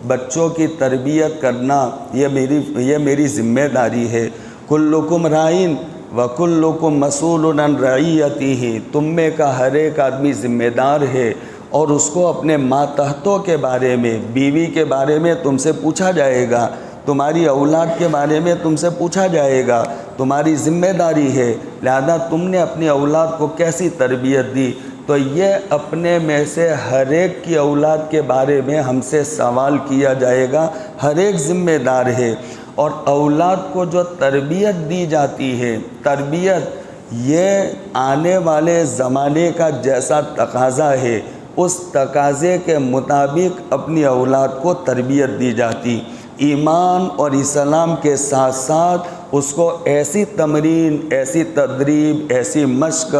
بچوں کی تربیت کرنا یہ میری ذمہ داری ہے۔ کلکم رائن وکلکم مسئول عن رعیتہ، تم میں کا ہر ایک آدمی ذمہ دار ہے، اور اس کو اپنے ماتحتوں کے بارے میں، بیوی کے بارے میں تم سے پوچھا جائے گا، تمہاری اولاد کے بارے میں تم سے پوچھا جائے گا، تمہاری ذمہ داری ہے۔ لہذا تم نے اپنی اولاد کو کیسی تربیت دی، تو یہ اپنے میں سے ہر ایک کی اولاد کے بارے میں ہم سے سوال کیا جائے گا، ہر ایک ذمہ دار ہے۔ اور اولاد کو جو تربیت دی جاتی ہے، تربیت یہ آنے والے زمانے کا جیسا تقاضا ہے، اس تقاضے کے مطابق اپنی اولاد کو تربیت دی جاتی، ایمان اور اسلام کے ساتھ ساتھ اس کو ایسی تمرین، ایسی تدریب، ایسی مشق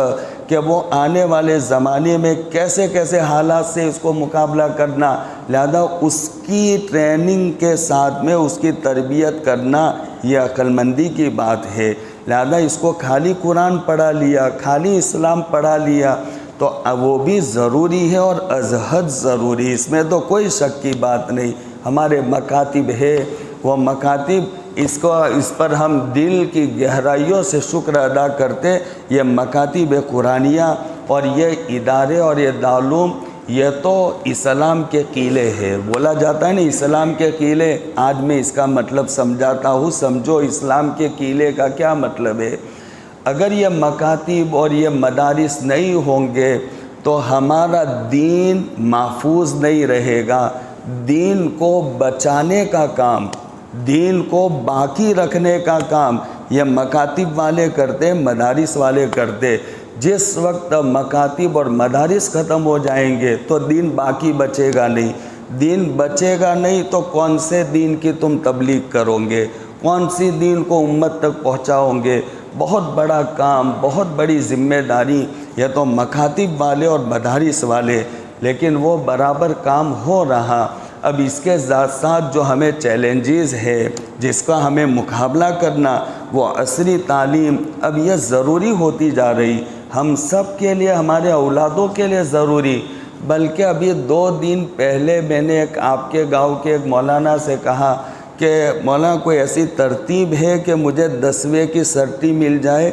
کہ وہ آنے والے زمانے میں کیسے کیسے حالات سے اس کو مقابلہ کرنا، لہذا اس کی ٹریننگ کے ساتھ میں اس کی تربیت کرنا یہ عقل مندی کی بات ہے۔ لہذا اس کو خالی قرآن پڑھا لیا، خالی اسلام پڑھا لیا تو وہ بھی ضروری ہے اور از حد ضروری، اس میں تو کوئی شک کی بات نہیں۔ ہمارے مکاتب ہے، وہ مکاتب اس پر ہم دل کی گہرائیوں سے شکر ادا کرتے۔ یہ مکاتب قرآنیہ اور یہ ادارے اور یہ دارالعلوم یہ تو اسلام کے قلعے ہے، بولا جاتا ہے نا اسلام کے قلعے۔ آج میں اس کا مطلب سمجھاتا ہوں، سمجھو اسلام کے قلعے کا کیا مطلب ہے۔ اگر یہ مکاتب اور یہ مدارس نہیں ہوں گے تو ہمارا دین محفوظ نہیں رہے گا۔ دین کو بچانے کا کام، دین کو باقی رکھنے کا کام یہ مکاتب والے کرتے، مدارس والے کرتے۔ جس وقت مکاتب اور مدارس ختم ہو جائیں گے تو دین باقی بچے گا نہیں۔ دین بچے گا نہیں تو کون سے دین کی تم تبلیغ کرو گے، کون سی دین کو امت تک پہنچاؤ گے؟ بہت بڑا کام، بہت بڑی ذمہ داری یہ تو مکاتب والے اور مدارس والے، لیکن وہ برابر کام ہو رہا۔ اب اس کے ساتھ ساتھ جو ہمیں چیلنجز ہے جس کا ہمیں مقابلہ کرنا، وہ عصری تعلیم اب یہ ضروری ہوتی جا رہی، ہم سب کے لیے، ہمارے اولادوں کے لیے ضروری۔ بلکہ ابھی 2 دن پہلے میں نے آپ کے گاؤں کے ایک مولانا سے کہا کہ مولانا کوئی ایسی ترتیب ہے کہ مجھے 10ویں کی سرٹی مل جائے،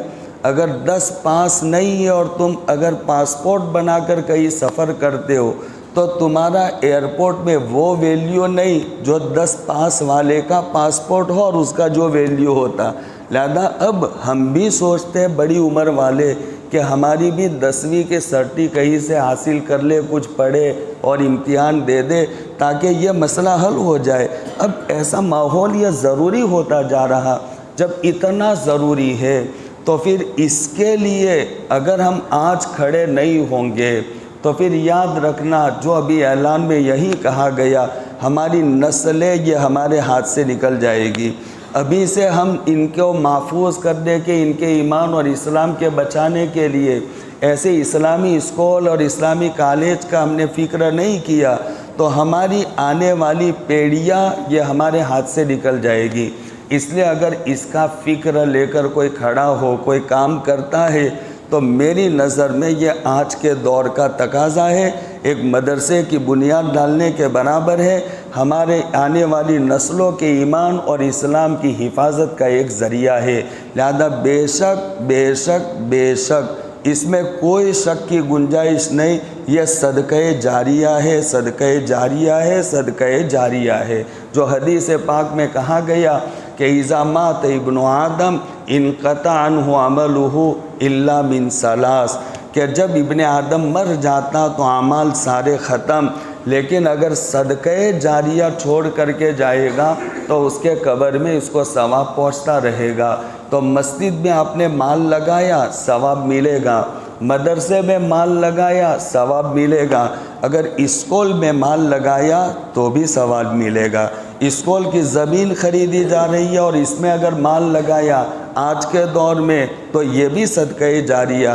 اگر 10 پاس نہیں ہے اور تم اگر پاسپورٹ بنا کر کہیں سفر کرتے ہو تو تمہارا ایئرپورٹ میں وہ ویلیو نہیں جو 10 پاس والے کا پاسپورٹ ہو اور اس کا جو ویلیو ہوتا۔ لہذا اب ہم بھی سوچتے ہیں بڑی عمر والے کہ ہماری بھی 10ویں کی سرٹی کہیں سے حاصل کر لے، کچھ پڑھے اور امتحان دے دے تاکہ یہ مسئلہ حل ہو جائے۔ اب ایسا ماحول یہ ضروری ہوتا جا رہا، جب اتنا ضروری ہے تو پھر اس کے لیے اگر ہم آج کھڑے نہیں ہوں گے تو پھر یاد رکھنا جو ابھی اعلان میں یہی کہا گیا، ہماری نسلیں یہ ہمارے ہاتھ سے نکل جائے گی۔ ابھی سے ہم ان کو محفوظ کرنے کے، ان کے ایمان اور اسلام کے بچانے کے لیے ایسے اسلامی اسکول اور اسلامی کالج کا ہم نے فکر نہیں کیا تو ہماری آنے والی پیڑھیاں یہ ہمارے ہاتھ سے نکل جائے گی۔ اس لیے اگر اس کا فکر لے کر کوئی کھڑا ہو، کوئی کام کرتا ہے تو میری نظر میں یہ آج کے دور کا تقاضا ہے، ایک مدرسے کی بنیاد ڈالنے کے برابر ہے، ہمارے آنے والی نسلوں کے ایمان اور اسلام کی حفاظت کا ایک ذریعہ ہے۔ لہذا بے شک بے شک بے شک اس میں کوئی شک کی گنجائش نہیں، یہ صدقہ جاریہ ہے، صدقہ جاریہ ہے، صدقہ جاریہ ہے، جو حدیث پاک میں کہا گیا کہ اذا مات ابن آدم انقطع عنہ عملہ الا من ثلاث، کہ جب ابن آدم مر جاتا تو اعمال سارے ختم، لیکن اگر صدقہ جاریہ چھوڑ کر کے جائے گا تو اس کے قبر میں اس کو ثواب پہنچتا رہے گا۔ تو مسجد میں آپ نے مال لگایا ثواب ملے گا، مدرسے میں مال لگایا ثواب ملے گا، اگر اسکول میں مال لگایا تو بھی ثواب ملے گا۔ اسکول کی زمین خریدی جا رہی ہے اور اس میں اگر مال لگایا آج کے دور میں تو یہ بھی صدقہ جاریہ۔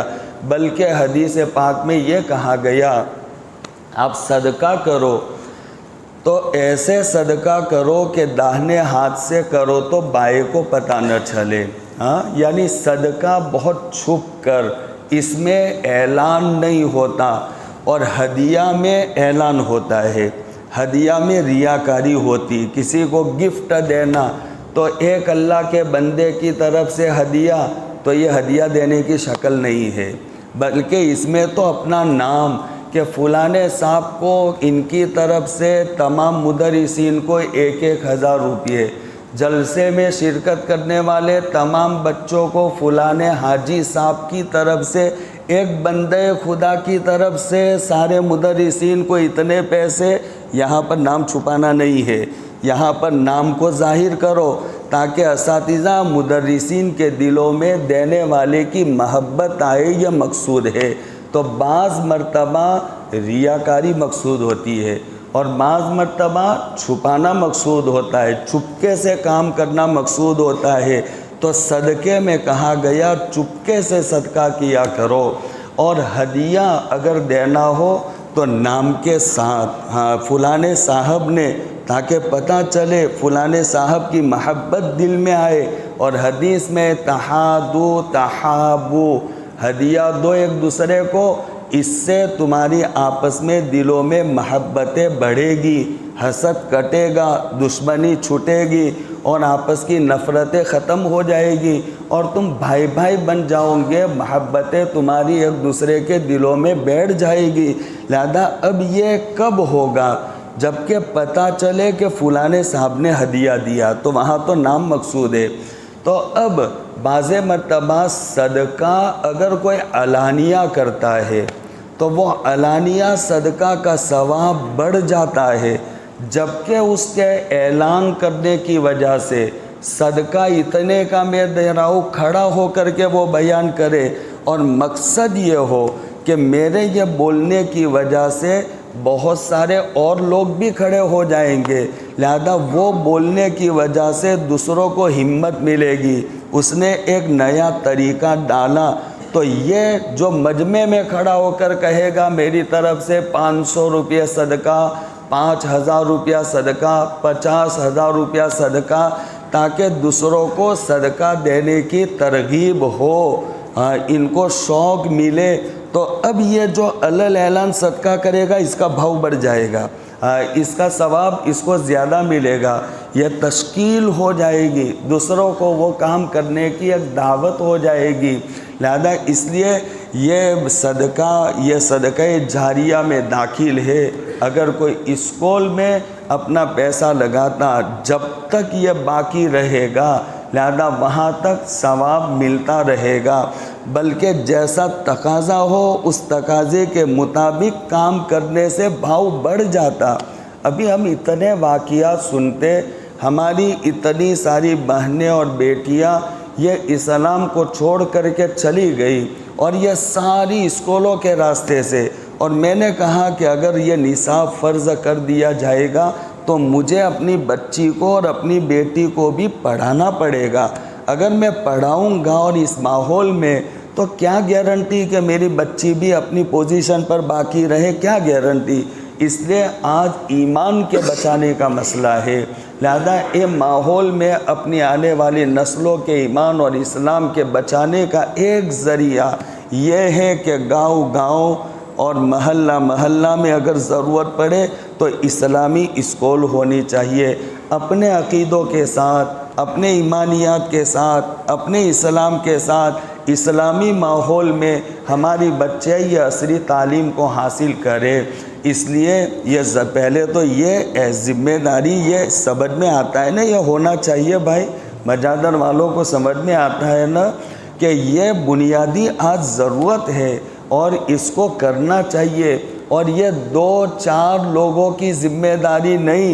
بلکہ حدیث پاک میں یہ کہا گیا آپ صدقہ کرو تو ایسے صدقہ کرو کہ داہنے ہاتھ سے کرو تو بائیں کو پتہ نہ چلے، یعنی صدقہ بہت چھپ کر، اس میں اعلان نہیں ہوتا، اور ہدیہ میں اعلان ہوتا ہے، ہدیہ میں ریاکاری ہوتی، کسی کو گفٹ دینا تو ایک اللہ کے بندے کی طرف سے ہدیہ، تو یہ ہدیہ دینے کی شکل نہیں ہے، بلکہ اس میں تو اپنا نام کہ فلانے صاحب کو ان کی طرف سے تمام مدرسین کو 1,000 روپیے، جلسے میں شرکت کرنے والے تمام بچوں کو فلانے حاجی صاحب کی طرف سے، ایک بندے خدا کی طرف سے سارے مدرسین کو اتنے پیسے۔ یہاں پر نام چھپانا نہیں ہے، یہاں پر نام کو ظاہر کرو تاکہ اساتذہ مدرسین کے دلوں میں دینے والے کی محبت آئے، یہ مقصود ہے۔ تو بعض مرتبہ ریاکاری مقصود ہوتی ہے اور بعض مرتبہ چھپانا مقصود ہوتا ہے، چپکے سے کام کرنا مقصود ہوتا ہے۔ تو صدقے میں کہا گیا چپکے سے صدقہ کیا کرو، اور ہدیہ اگر دینا ہو تو نام کے ساتھ، ہاں فلانے صاحب نے، تاکہ پتہ چلے فلانے صاحب کی محبت دل میں آئے۔ اور حدیث میں تحادو تحابو، ہدیہ دو ایک دوسرے کو، اس سے تمہاری آپس میں دلوں میں محبتیں بڑھے گی، حسد کٹے گا، دشمنی چھوٹے گی، اور آپس کی نفرتیں ختم ہو جائے گی، اور تم بھائی بھائی بن جاؤ گے، محبتیں تمہاری ایک دوسرے کے دلوں میں بیٹھ جائے گی۔ لہذا اب یہ کب ہوگا؟ جب کہ پتہ چلے کہ فلانے صاحب نے ہدیہ دیا، تو وہاں تو نام مقصود ہے۔ تو اب بعض مرتبہ صدقہ اگر کوئی علانیہ کرتا ہے تو وہ علانیہ صدقہ کا ثواب بڑھ جاتا ہے، جبکہ اس کے اعلان کرنے کی وجہ سے صدقہ اتنے کا میں دے رہا ہوں کھڑا ہو کر کے وہ بیان کرے، اور مقصد یہ ہو کہ میرے یہ بولنے کی وجہ سے بہت سارے اور لوگ بھی کھڑے ہو جائیں گے، لہذا وہ بولنے کی وجہ سے دوسروں کو ہمت ملے گی، اس نے ایک نیا طریقہ ڈالا۔ تو یہ جو مجمع میں کھڑا ہو کر کہے گا میری طرف سے 500 روپیہ صدقہ، 5000 روپیہ صدقہ، 50,000 روپیہ صدقہ، تاکہ دوسروں کو صدقہ دینے کی ترغیب ہو، ان کو شوق ملے، تو اب یہ جو علل اعلان صدقہ کرے گا اس کا بھاؤ بڑھ جائے گا، اس کا ثواب اس کو زیادہ ملے گا، یہ تشکیل ہو جائے گی، دوسروں کو وہ کام کرنے کی ایک دعوت ہو جائے گی۔ لہذا اس لیے یہ صدقہ جاریہ میں داخل ہے۔ اگر کوئی اسکول میں اپنا پیسہ لگاتا، جب تک یہ باقی رہے گا لہذا وہاں تک ثواب ملتا رہے گا، بلکہ جیسا تقاضا ہو اس تقاضے کے مطابق کام کرنے سے بھاؤ بڑھ جاتا۔ ابھی ہم اتنے واقعات سنتے، ہماری اتنی ساری بہنیں اور بیٹیاں یہ اسلام کو چھوڑ کر کے چلی گئی، اور یہ ساری اسکولوں کے راستے سے، اور میں نے کہا کہ اگر یہ نصاب فرض کر دیا جائے گا تو مجھے اپنی بچی کو اور اپنی بیٹی کو بھی پڑھانا پڑے گا۔ اگر میں پڑھاؤں گا اور اس ماحول میں، تو کیا گارنٹی کہ میری بچی بھی اپنی پوزیشن پر باقی رہے، کیا گارنٹی؟ اس لیے آج ایمان کے بچانے کا مسئلہ ہے، لہذا یہ ماحول میں اپنی آنے والی نسلوں کے ایمان اور اسلام کے بچانے کا ایک ذریعہ یہ ہے کہ گاؤں گاؤں اور محلہ محلہ میں اگر ضرورت پڑے تو اسلامی اسکول ہونی چاہیے، اپنے عقیدوں کے ساتھ، اپنے ایمانیات کے ساتھ، اپنے اسلام کے ساتھ، اسلامی ماحول میں ہماری بچے یہ عصری تعلیم کو حاصل کرے۔ اس لیے یہ پہلے تو یہ ذمہ داری یہ سمجھ میں آتا ہے نا، یہ ہونا چاہیے بھائی، مجادر والوں کو سمجھ میں آتا ہے نا کہ یہ بنیادی آج ضرورت ہے اور اس کو کرنا چاہیے، اور یہ 2-4 لوگوں کی ذمہ داری نہیں،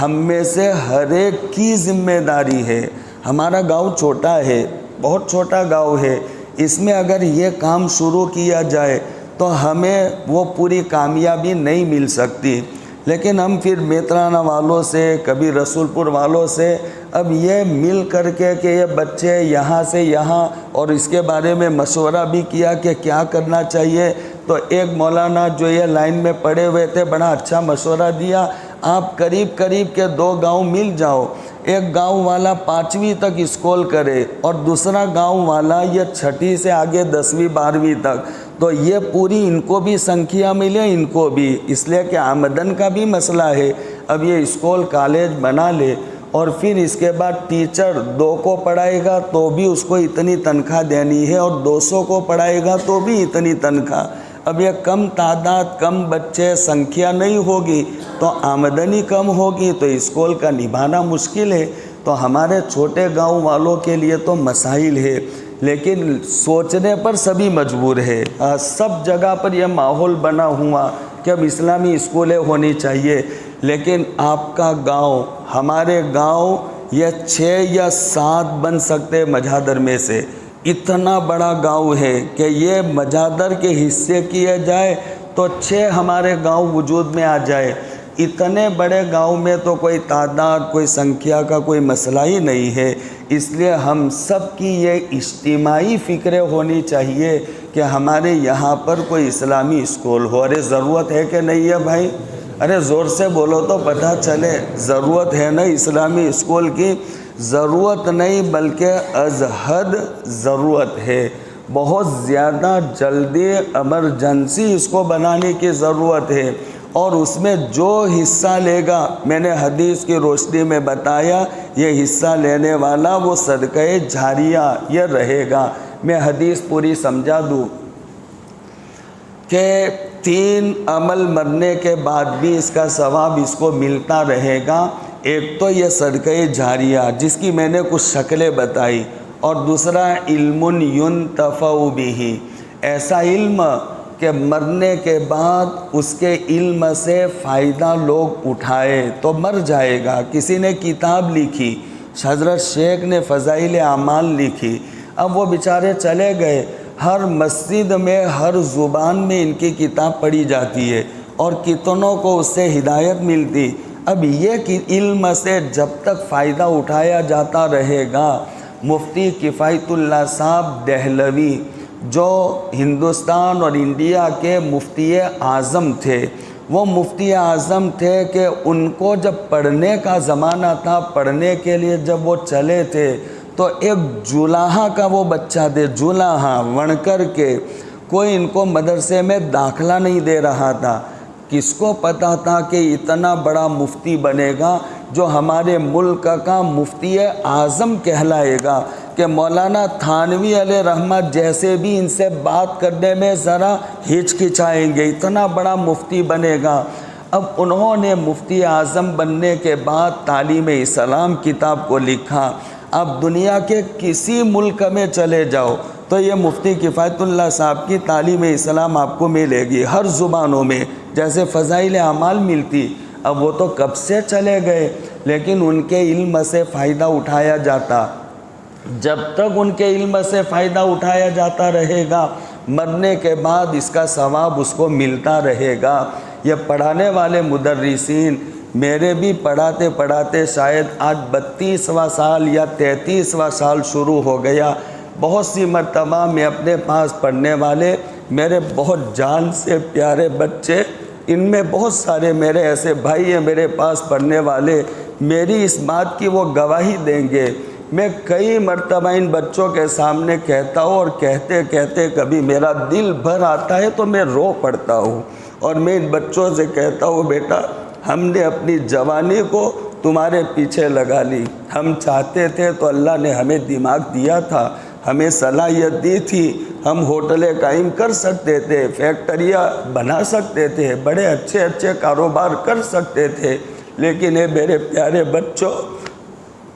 ہم میں سے ہر ایک کی ذمہ داری ہے۔ ہمارا گاؤں چھوٹا ہے، بہت چھوٹا گاؤں ہے، اس میں اگر یہ کام شروع کیا جائے تو ہمیں وہ پوری کامیابی نہیں مل سکتی، لیکن ہم پھر میترانہ والوں سے، کبھی رسول پور والوں سے اب یہ مل کر کے کہ یہ بچے یہاں سے یہاں، اور اس کے بارے میں مشورہ بھی کیا کہ کیا کرنا چاہیے، تو ایک مولانا جو یہ لائن میں پڑے ہوئے تھے بڑا اچھا مشورہ دیا، آپ قریب کے 2 گاؤں مل جاؤ، ایک گاؤں والا 5ویں تک اسکول کرے اور دوسرا گاؤں والا یہ 6ٹھی سے آگے 10ویں 12ویں تک، تو یہ پوری ان کو بھی سنکھیا ملے، ان کو بھی، اس لیے کہ آمدن کا بھی مسئلہ ہے۔ اب یہ اسکول کالج بنا لے اور پھر اس کے بعد ٹیچر 2 کو پڑھائے گا تو بھی اس کو اتنی تنخواہ دینی ہے، اور 200 کو پڑھائے گا تو بھی اتنی تنخواہ۔ اب یہ کم تعداد، کم بچے، سنکھیا نہیں ہوگی تو آمدنی کم ہوگی، تو اسکول کا نبھانا مشکل ہے۔ تو ہمارے چھوٹے گاؤں والوں کے لیے تو مسائل ہے، لیکن سوچنے پر سبھی مجبور ہے، سب جگہ پر یہ ماحول بنا ہوا کہ اب اسلامی اسکولیں ہونی چاہیے، لیکن آپ کا گاؤں، ہمارے گاؤں یہ 6 یا 7 بن سکتے مجادر میں سے، اتنا بڑا گاؤں ہے کہ یہ مجادر کے حصے کیے جائے تو 6 ہمارے گاؤں وجود میں آ جائے، اتنے بڑے گاؤں میں تو کوئی تعداد کوئی سنکھیا کا کوئی مسئلہ ہی نہیں ہے، اس لیے ہم سب کی یہ اجتماعی فکریں ہونی چاہیے کہ ہمارے یہاں پر کوئی اسلامی اسکول ہو۔ ارے ضرورت ہے کہ نہیں ہے بھائی؟ ارے زور سے بولو تو پتہ چلے، ضرورت ہے نا اسلامی اسکول کی؟ ضرورت نہیں بلکہ از حد ضرورت ہے، بہت زیادہ جلدی ایمرجنسی اس کو بنانے کی ضرورت ہے۔ اور اس میں جو حصہ لے گا، میں نے حدیث کی روشنی میں بتایا، یہ حصہ لینے والا وہ صدقہ جاریہ یہ رہے گا۔ میں حدیث پوری سمجھا دوں کہ 3 عمل مرنے کے بعد بھی اس کا ثواب اس کو ملتا رہے گا۔ ایک تو یہ صدقہ جاریہ جس کی میں نے کچھ شکلیں بتائی، اور دوسرا علم ینتفع بہ، ایسا علم کہ مرنے کے بعد اس کے علم سے فائدہ لوگ اٹھائے تو مر جائے گا۔ کسی نے کتاب لکھی، حضرت شیخ نے فضائل اعمال لکھی، اب وہ بیچارے چلے گئے، ہر مسجد میں ہر زبان میں ان کی کتاب پڑھی جاتی ہے اور کتنوں کو اس سے ہدایت ملتی۔ اب یہ کہ علم سے جب تک فائدہ اٹھایا جاتا رہے گا، مفتی کفایت اللہ صاحب دہلوی جو ہندوستان اور انڈیا کے مفتی اعظم تھے، وہ مفتی اعظم تھے کہ ان کو جب پڑھنے کا زمانہ تھا، پڑھنے کے لیے جب وہ چلے تھے تو ایک جولاہا کا وہ بچہ تھے، جولاہا ونکر کے، کوئی ان کو مدرسے میں داخلہ نہیں دے رہا تھا۔ کس کو پتا تھا کہ اتنا بڑا مفتی بنے گا جو ہمارے ملک کا مفتی اعظم کہلائے گا، کہ مولانا تھانوی علیہ رحمت جیسے بھی ان سے بات کرنے میں ذرا ہچکچائیں گے، اتنا بڑا مفتی بنے گا۔ اب انہوں نے مفتی اعظم بننے کے بعد تعلیم اسلام کتاب کو لکھا۔ اب دنیا کے کسی ملک میں چلے جاؤ تو یہ مفتی کفایت اللہ صاحب کی تعلیم اسلام آپ کو ملے گی ہر زبانوں میں، جیسے فضائل اعمال ملتی۔ اب وہ تو کب سے چلے گئے، لیکن ان کے علم سے فائدہ اٹھایا جاتا۔ جب تک ان کے علم سے فائدہ اٹھایا جاتا رہے گا، مرنے کے بعد اس کا ثواب اس کو ملتا رہے گا۔ یہ پڑھانے والے مدرسین، میرے بھی پڑھاتے پڑھاتے شاید آج 32واں سال یا 33واں سال شروع ہو گیا۔ بہت سی مرتبہ میں اپنے پاس پڑھنے والے میرے بہت جان سے پیارے بچے، ان میں بہت سارے میرے ایسے بھائی ہیں میرے پاس پڑھنے والے، میری اس بات کی وہ گواہی دیں گے۔ میں کئی مرتبہ ان بچوں کے سامنے کہتا ہوں، اور کہتے کہتے کبھی میرا دل بھر آتا ہے تو میں رو پڑتا ہوں، اور میں ان بچوں سے کہتا ہوں، بیٹا ہم نے اپنی جوانی کو تمہارے پیچھے لگا لی، ہم چاہتے تھے تو اللہ نے ہمیں دماغ دیا تھا، ہمیں صلاحیت دی تھی، ہم ہوٹلیں قائم کر سکتے تھے، فیکٹریاں بنا سکتے تھے، بڑے اچھے اچھے کاروبار کر سکتے تھے، لیکن اے میرے پیارے بچوں،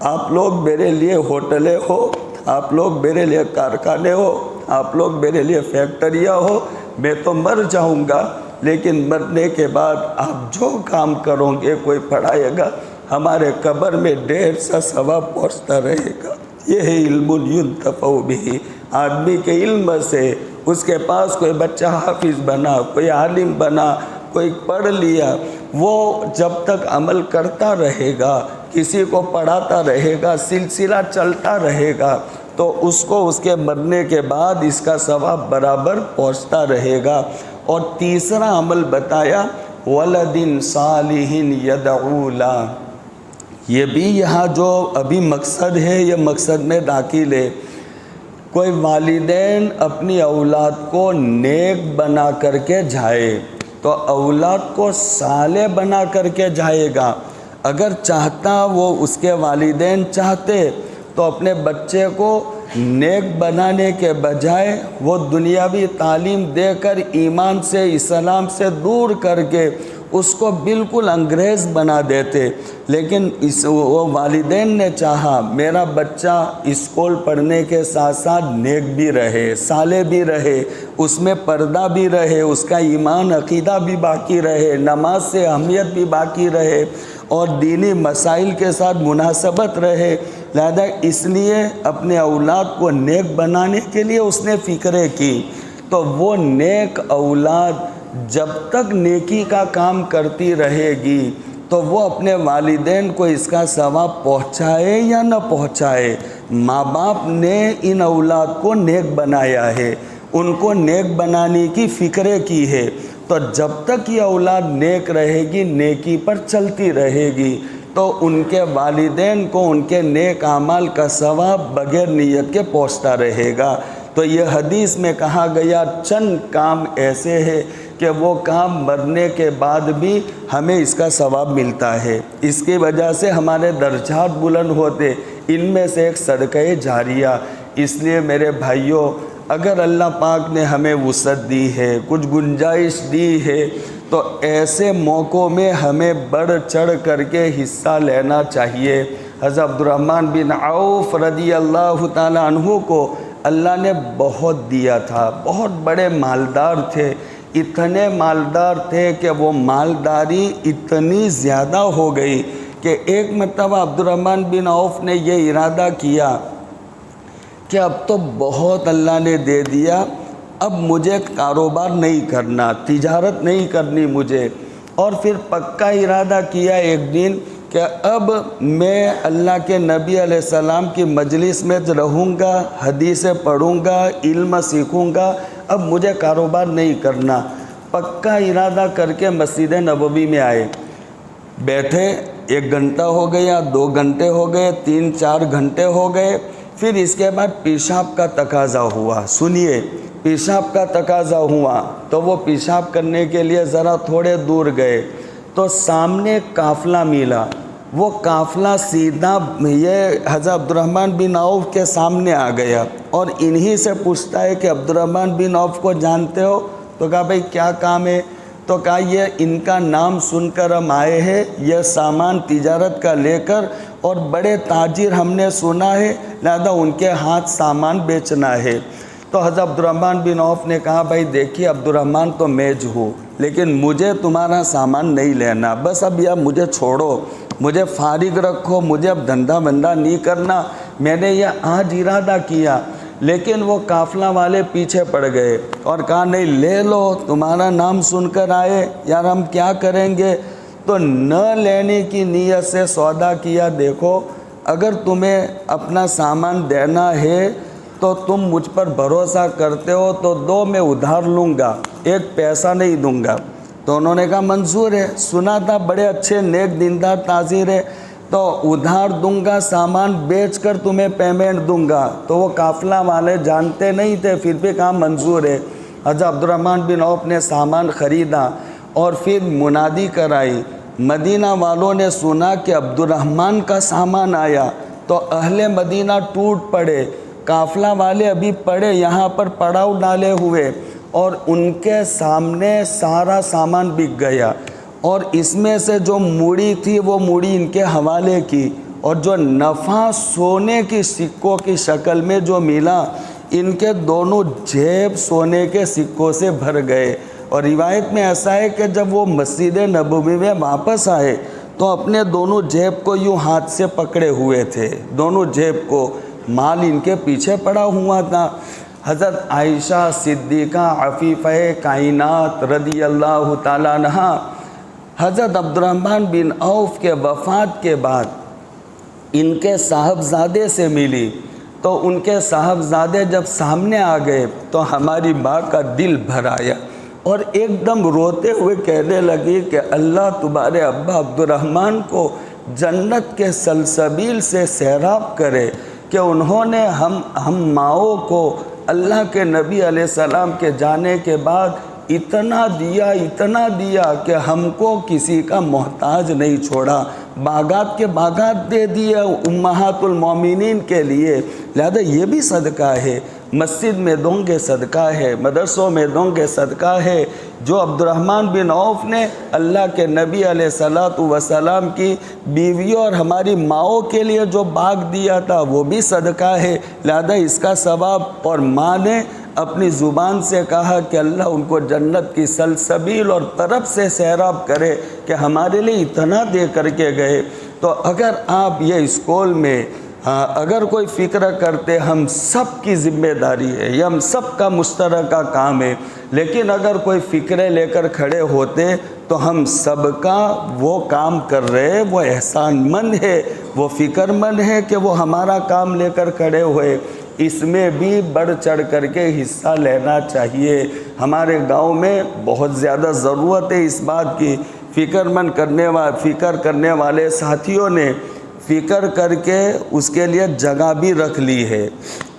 آپ لوگ میرے لیے ہوٹلیں ہو، آپ لوگ میرے لیے کارخانے ہو، آپ لوگ میرے لیے فیکٹریاں ہو، میں تو مر جاؤں گا، لیکن مرنے کے بعد آپ جو کام کرو گے کوئی پڑھائے گا، ہمارے قبر میں ڈھیر سا ثواب پہنچتا رہے گا۔ یہ ہے علم ینتفع بہ، آدمی کے علم سے، اس کے پاس کوئی بچہ حافظ بنا، کوئی عالم بنا، کوئی پڑھ لیا، وہ جب تک عمل کرتا رہے گا، کسی کو پڑھاتا رہے گا، سلسلہ چلتا رہے گا، تو اس کو اس کے مرنے کے بعد اس کا ثواب برابر پہنچتا رہے گا۔ اور تیسرا عمل بتایا، ولد صالح یدعو لہ، یہ بھی یہاں جو ابھی مقصد ہے یہ مقصد میں داخل ہے۔ کوئی والدین اپنی اولاد کو نیک بنا کر کے جائے تو اولاد کو صالح بنا کر کے جائے گا۔ اگر چاہتا وہ اس کے والدین چاہتے تو اپنے بچے کو نیک بنانے کے بجائے وہ دنیاوی تعلیم دے کر ایمان سے اسلام سے دور کر کے اس کو بالکل انگریز بنا دیتے، لیکن وہ والدین نے چاہا میرا بچہ اسکول پڑھنے کے ساتھ ساتھ نیک بھی رہے، صالح بھی رہے، اس میں پردہ بھی رہے، اس کا ایمان عقیدہ بھی باقی رہے، نماز سے اہمیت بھی باقی رہے، اور دینی مسائل کے ساتھ مناسبت رہے۔ لہذا اس لیے اپنے اولاد کو نیک بنانے کے لیے اس نے فکریں کی، تو وہ نیک اولاد جب تک نیکی کا کام کرتی رہے گی تو وہ اپنے والدین کو اس کا ثواب پہنچائے یا نہ پہنچائے، ماں باپ نے ان اولاد کو نیک بنایا ہے، ان کو نیک بنانے کی فکریں کی ہے، تو جب تک یہ اولاد نیک رہے گی، نیکی پر چلتی رہے گی، تو ان کے والدین کو ان کے نیک اعمال کا ثواب بغیر نیت کے پہنچتا رہے گا۔ تو یہ حدیث میں کہا گیا چند کام ایسے ہیں کہ وہ کام مرنے کے بعد بھی ہمیں اس کا ثواب ملتا ہے، اس کی وجہ سے ہمارے درجات بلند ہوتے، ان میں سے ایک صدقہ جاریہ۔ اس لیے میرے بھائیوں، اگر اللہ پاک نے ہمیں وسعت دی ہے، کچھ گنجائش دی ہے، تو ایسے موقعوں میں ہمیں بڑھ چڑھ کر کے حصہ لینا چاہیے۔ حضرت عبدالرحمن بن عوف رضی اللہ تعالیٰ عنہ کو اللہ نے بہت دیا تھا، بہت بڑے مالدار تھے، اتنے مالدار تھے کہ وہ مالداری اتنی زیادہ ہو گئی کہ ایک مرتبہ عبدالرحمن بن عوف نے یہ ارادہ کیا کہ اب تو بہت اللہ نے دے دیا، اب مجھے کاروبار نہیں کرنا، تجارت نہیں کرنی مجھے، اور پھر پکا ارادہ کیا ایک دن کہ اب میں اللہ کے نبی علیہ السلام کی مجلس میں رہوں گا، حدیثیں پڑھوں گا، علم سیکھوں گا، اب مجھے کاروبار نہیں کرنا۔ پکا ارادہ کر کے مسجد نبوی میں آئے، بیٹھے، 1 گھنٹہ ہو گیا، 2 گھنٹے ہو گئے، 3-4 گھنٹے ہو گئے، پھر اس کے بعد پیشاب کا تقاضا ہوا۔ سنیے، پیشاب کا تقاضا ہوا تو وہ پیشاب کرنے کے لیے ذرا تھوڑے دور گئے تو سامنے قافلہ ملا، وہ قافلہ سیدھا یہ حضرت عبدالرحمن بن عوف کے سامنے آ گیا اور انہی سے پوچھتا ہے کہ عبدالرحمن بن عوف کو جانتے ہو؟ تو کہا بھئی کیا کام ہے؟ تو کہا یہ ان کا نام سن کر ہم آئے ہیں، یہ سامان تجارت کا لے کر، اور بڑے تاجر ہم نے سنا ہے، لہذا ان کے ہاتھ سامان بیچنا ہے۔ تو حضرت عبدالرحمن بن عوف نے کہا بھائی دیکھیے عبدالرحمن تو میں جو ہوں، لیکن مجھے تمہارا سامان نہیں لینا، بس اب یہ مجھے چھوڑو، مجھے فارغ رکھو، مجھے اب دھندا بندہ نہیں کرنا، میں نے یہ آج ارادہ کیا۔ لیکن وہ قافلہ والے پیچھے پڑ گئے اور کہا نہیں لے لو، تمہارا نام سن کر آئے، یار ہم کیا کریں گے؟ تو نہ لینے کی نیت سے سودا کیا۔ دیکھو اگر تمہیں اپنا سامان دینا ہے تو تم مجھ پر بھروسہ کرتے ہو تو دو، میں ادھار لوں گا، 1 پیسہ نہیں دوں گا۔ تو انہوں نے کہا منظور ہے، سنا تھا بڑے اچھے نیک دیندار تاجر ہے، تو ادھار دوں گا، سامان بیچ کر تمہیں پیمنٹ دوں گا۔ تو وہ قافلہ والے جانتے نہیں تھے، پھر بھی کہا منظور ہے۔ حضرت عبدالرحمن بن عوف نے سامان خریدا اور پھر منادی کرائی، مدینہ والوں نے سنا کہ عبدالرحمن کا سامان آیا تو اہل مدینہ ٹوٹ پڑے، قافلہ والے ابھی پڑے یہاں پر پڑاؤ ڈالے ہوئے، اور ان کے سامنے سارا سامان بک گیا، اور اس میں سے جو موڑی تھی وہ موڑی ان کے حوالے کی، اور جو نفع سونے کی سکوں کی شکل میں جو ملا، ان کے دونوں جیب سونے کے سکوں سے بھر گئے۔ اور روایت میں ایسا ہے کہ جب وہ مسجد نبوی میں واپس آئے تو اپنے دونوں جیب کو یوں ہاتھ سے پکڑے ہوئے تھے، دونوں جیب کو، مال ان کے پیچھے پڑا ہوا تھا۔ حضرت عائشہ صدیقہ عفیفہ کائنات رضی اللہ تعالیٰ عنہا حضرت عبدالرحمن بن عوف کے وفات کے بعد ان کے صاحبزادے سے ملی، تو ان کے صاحبزادے جب سامنے آ گئے تو ہماری ماں کا دل بھر آیا اور ایک دم روتے ہوئے کہنے لگی کہ اللہ تمہارے ابا عبدالرحمن کو جنت کے سلسبیل سے سیراب کرے کہ انہوں نے ہم ماؤں کو اللہ کے نبی علیہ السلام کے جانے کے بعد اتنا دیا کہ ہم کو کسی کا محتاج نہیں چھوڑا، باغات کے باغات دے دیے امہات المومنین کے لیے، لہذا یہ بھی صدقہ ہے، مسجد میں دوں گے صدقہ ہے، مدرسوں میں دوں گے صدقہ ہے۔ جو عبدالرحمن بن عوف نے اللہ کے نبی علیہ السلام کی بیویوں اور ہماری ماؤں کے لیے جو باغ دیا تھا وہ بھی صدقہ ہے، لہذا اس کا ثواب۔ اور ماں نے اپنی زبان سے کہا کہ اللہ ان کو جنت کی سلسبیل اور طرف سے سیراب کرے کہ ہمارے لیے اتنا دے کر کے گئے۔ تو اگر آپ یہ اسکول میں ہاں اگر کوئی فکر کرتے ہم سب کی ذمہ داری ہے، یہ ہم سب کا مشترکہ کام ہے، لیکن اگر کوئی فکریں لے کر کھڑے ہوتے تو ہم سب کا وہ کام کر رہے، وہ احسان مند ہے، وہ فکر مند ہے کہ وہ ہمارا کام لے کر کھڑے ہوئے۔ اس میں بھی بڑھ چڑھ کر کے حصہ لینا چاہیے۔ ہمارے گاؤں میں بہت زیادہ ضرورت ہے اس بات کی۔ فکر کرنے والے ساتھیوں نے فکر کر کے اس کے لیے جگہ بھی رکھ لی ہے۔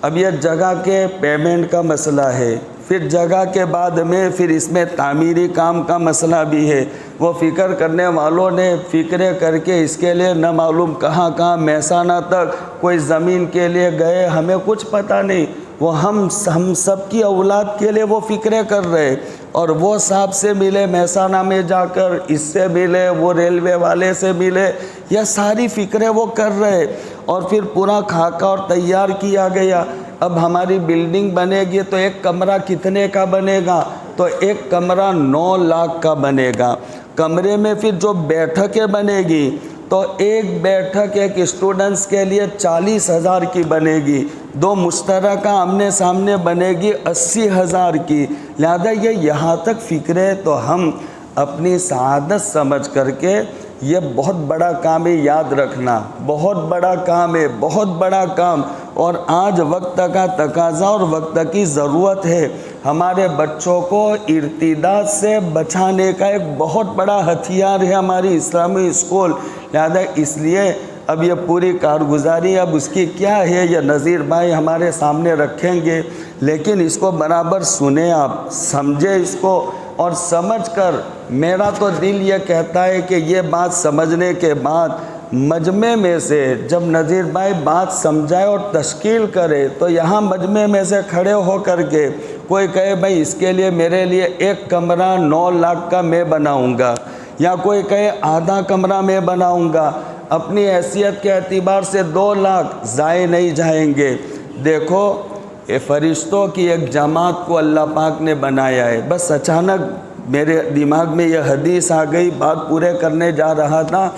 اب یہ جگہ کے پیمنٹ کا مسئلہ ہے، پھر جگہ کے بعد میں پھر اس میں تعمیری کام کا مسئلہ بھی ہے۔ وہ فکر کرنے والوں نے فکریں کر کے اس کے لیے نہ معلوم کہاں کہاں مہسانہ تک کوئی زمین کے لیے گئے، ہمیں کچھ پتہ نہیں۔ وہ ہم سب کی اولاد کے لیے وہ فکریں کر رہے، اور وہ صاحب سے ملے مہسانہ میں جا کر، اس سے ملے، وہ ریلوے والے سے ملے، یہ ساری فکریں وہ کر رہے، اور پھر پورا خاکہ اور تیار کیا گیا۔ اب ہماری بلڈنگ بنے گی تو ایک کمرہ کتنے کا بنے گا؟ تو ایک کمرہ 9 لاکھ کا بنے گا۔ کمرے میں پھر جو بیٹھکیں بنے گی تو ایک بیٹھک ایک اسٹوڈنٹس کے لیے 40,000 کی بنے گی، 2 مشترکہ آمنے سامنے بنے گی 80,000 کی۔ لہذا یہ یہاں تک فکریں تو ہم اپنی سعادت سمجھ کر کے، یہ بہت بڑا کام ہے، یاد رکھنا بہت بڑا کام ہے، بہت بڑا کام، اور آج وقت کا تقاضا اور وقت کی ضرورت ہے۔ ہمارے بچوں کو ارتداد سے بچانے کا ایک بہت بڑا ہتھیار ہے ہماری اسلامی اسکول۔ لہذا اس لیے اب یہ پوری کارگزاری اب اس کی کیا ہے، یہ نذیر بھائی ہمارے سامنے رکھیں گے، لیکن اس کو برابر سنیں، آپ سمجھیں اس کو، اور سمجھ کر میرا تو دل یہ کہتا ہے کہ یہ بات سمجھنے کے بعد مجمع میں سے جب نذیر بھائی بات سمجھائے اور تشکیل کرے تو یہاں مجمع میں سے کھڑے ہو کر کے کوئی کہے بھائی اس کے لیے میرے لیے ایک کمرہ 9 لاکھ کا میں بناؤں گا، یا کوئی کہے آدھا کمرہ میں بناؤں گا، اپنی حیثیت کے اعتبار سے 2 لاکھ ضائع نہیں جائیں گے۔ دیکھو یہ فرشتوں کی ایک جماعت کو اللہ پاک نے بنایا ہے۔ بس اچانک میرے دماغ میں یہ حدیث آ گئی، بات پورے کرنے جا رہا تھا۔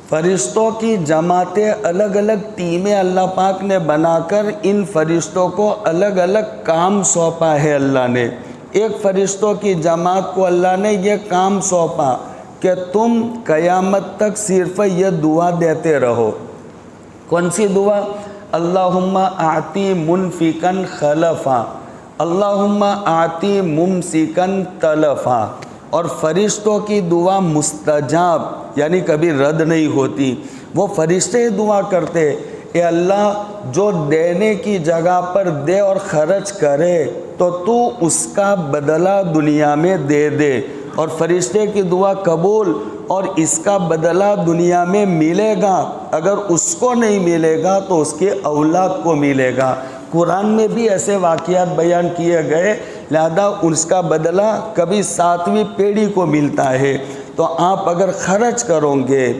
فرشتوں کی جماعتیں الگ الگ ٹیمیں اللہ پاک نے بنا کر ان فرشتوں کو الگ الگ کام سونپا ہے اللہ نے۔ ایک فرشتوں کی جماعت کو اللہ نے یہ کام سونپا کہ تم قیامت تک صرف یہ دعا دیتے رہو۔ کون سی دعا؟ اللہم آتی منفقن خلفا، اللہم آتی ممسکن تلفا۔ اور فرشتوں کی دعا مستجاب، یعنی کبھی رد نہیں ہوتی۔ وہ فرشتے دعا کرتے، اے اللہ جو دینے کی جگہ پر دے اور خرچ کرے تو تو اس کا بدلہ دنیا میں دے دے، اور فرشتے کی دعا قبول، اور اس کا بدلہ دنیا میں ملے گا۔ اگر اس کو نہیں ملے گا تو اس کے اولاد کو ملے گا۔ قرآن میں بھی ایسے واقعات بیان کیے گئے، لہذا اس کا بدلہ کبھی 7ویں پیڑھی کو ملتا ہے۔ تو آپ اگر خرچ کرو گے،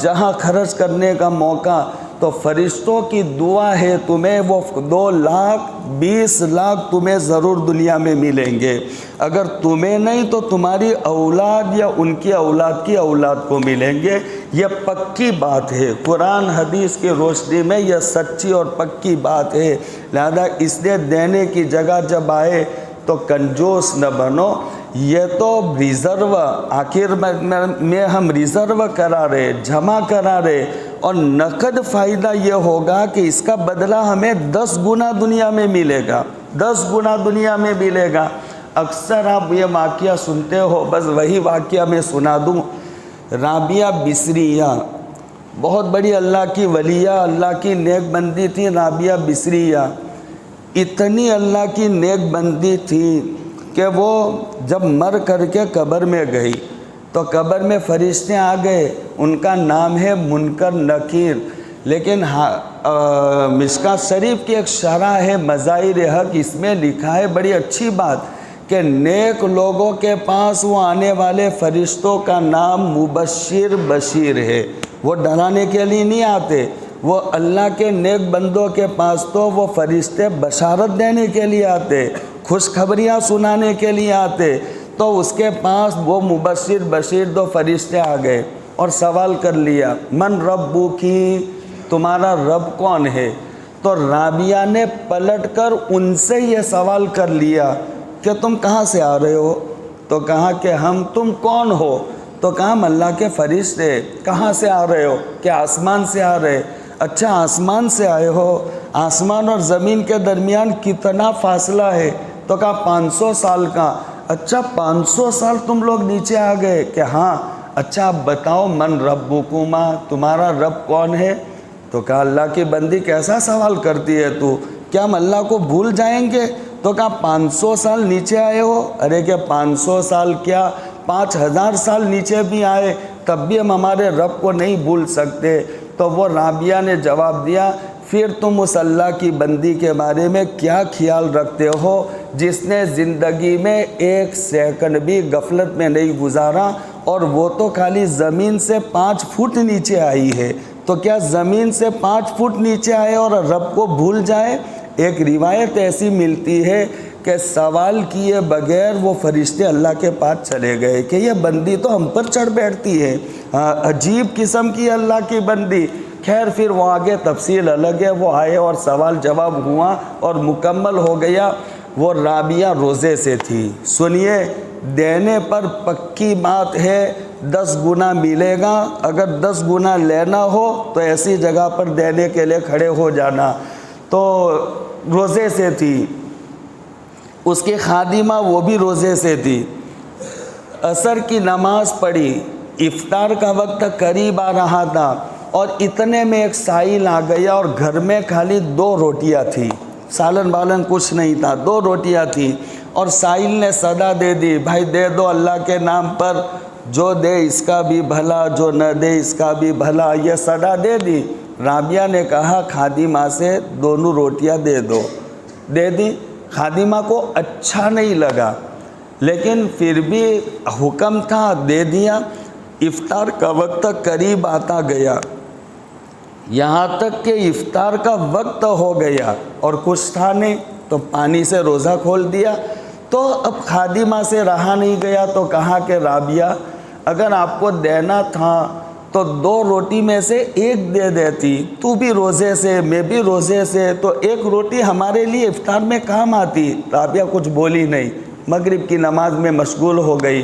جہاں خرچ کرنے کا موقع، تو فرشتوں کی دعا ہے تمہیں وہ 2,20 لاکھ تمہیں ضرور دنیا میں ملیں گے۔ اگر تمہیں نہیں تو تمہاری اولاد یا ان کی اولاد کی اولاد کو ملیں گے۔ یہ پکی بات ہے، قرآن حدیث کی روشنی میں یہ سچی اور پکی بات ہے۔ لہذا اس لیے دینے کی جگہ جب آئے تو کنجوس نہ بنو۔ یہ تو ریزرو، آخر میں ہم ریزرو کرا رہے، جمع کرا رہے، اور نقد فائدہ یہ ہوگا کہ اس کا بدلہ ہمیں 10 گنا دنیا میں ملے گا، 10 گنا دنیا میں ملے گا۔ اکثر آپ یہ واقعہ سنتے ہو، بس وہی واقعہ میں سنا دوں۔ رابعہ بصریہ بہت بڑی اللہ کی ولیہ، اللہ کی نیک بندی تھی رابعہ بصریہ۔ اتنی اللہ کی نیک بندی تھی کہ وہ جب مر کر کے قبر میں گئی تو قبر میں فرشتے آ گئے، ان کا نام ہے منکر نکیر۔ لیکن مشکوٰۃ شریف کی ایک شرح ہے مظاہر حق، اس میں لکھا ہے بڑی اچھی بات کہ نیک لوگوں کے پاس وہ آنے والے فرشتوں کا نام مبشر بشیر ہے۔ وہ ڈرانے کے لیے نہیں آتے، وہ اللہ کے نیک بندوں کے پاس تو وہ فرشتے بشارت دینے کے لیے آتے، خوشخبریاں سنانے کے لیے آتے۔ تو اس کے پاس وہ مبشر بشیر 2 فرشتے آ گئے اور سوال کر لیا، من ربکی، تمہارا رب کون ہے؟ تو رابعہ نے پلٹ کر ان سے یہ سوال کر لیا کہ تم کہاں سے آ رہے ہو؟ تو کہا کہ تم کون ہو؟ تو کہا ہم اللہ کے فرشتے۔ کہاں سے آ رہے ہو؟ کہ آسمان سے آ رہے۔ اچھا آسمان سے آئے ہو؟ آسمان اور زمین کے درمیان کتنا فاصلہ ہے؟ تو کہا 500 سال کا۔ اچھا 500 سال تم لوگ نیچے آ گئے؟ کہ ہاں۔ اچھا آپ بتاؤ من ربکما، تمہارا رب کون ہے؟ تو کہا اللہ کی بندی کیسا سوال کرتی ہے تو، کیا ہم اللہ کو بھول جائیں گے؟ تو کہا 500 سال نیچے آئے ہو؟ ارے کہ 500 سال کیا 5000 سال نیچے بھی آئے تب بھی ہم ہمارے رب کو نہیں بھول سکتے۔ تو وہ رابعہ نے جواب دیا پھر تم اس اللہ کی بندی کے بارے میں کیا خیال رکھتے ہو جس نے زندگی میں 1 سیکنڈ بھی غفلت میں نہیں گزارا، اور وہ تو خالی زمین سے 5 فٹ نیچے آئی ہے؟ تو کیا زمین سے 5 فٹ نیچے آئے اور رب کو بھول جائے؟ ایک روایت ایسی ملتی ہے کہ سوال کیے بغیر وہ فرشتے اللہ کے پاس چلے گئے کہ یہ بندی تو ہم پر چڑھ بیٹھتی ہے، عجیب قسم کی اللہ کی بندی۔ خیر پھر وہ آگے تفصیل الگ ہے، وہ آئے اور سوال جواب ہوا اور مکمل ہو گیا۔ وہ رابعہ روزے سے تھی۔ سنیے دینے پر پکی بات ہے 10 گنا ملے گا، اگر 10 گنا لینا ہو تو ایسی جگہ پر دینے کے لیے کھڑے ہو جانا۔ تو روزے سے تھی، اس کی خادمہ وہ بھی روزے سے تھی۔ عصر کی نماز پڑھی، افطار کا وقت قریب آ رہا تھا، اور اتنے میں ایک سائل آ گیا اور گھر میں خالی 2 روٹیاں تھی، سالن بالن کچھ نہیں تھا، 2 روٹیاں تھیں، اور سائل نے صدا دے دی بھائی دے دو اللہ کے نام پر، جو دے اس کا بھی بھلا جو نہ دے اس کا بھی بھلا، یہ صدا دے دی۔ رابعہ نے کہا خادمہ سے 2 روٹیاں دے دو، دے دی۔ خادمہ کو اچھا نہیں لگا لیکن پھر بھی حکم تھا، دے دیا۔ افطار کا وقت قریب آتا گیا، یہاں تک کہ افطار کا وقت ہو گیا اور کچھ تھا نہیں، تو پانی سے روزہ کھول دیا۔ تو اب خادمہ سے رہا نہیں گیا تو کہا کہ رابعہ اگر آپ کو دینا تھا تو 2 روٹی میں سے 1 دے دیتی، تو بھی روزے سے میں بھی روزے سے، تو 1 روٹی ہمارے لیے افطار میں کام آتی۔ رابعہ کچھ بولی نہیں، مغرب کی نماز میں مشغول ہو گئی۔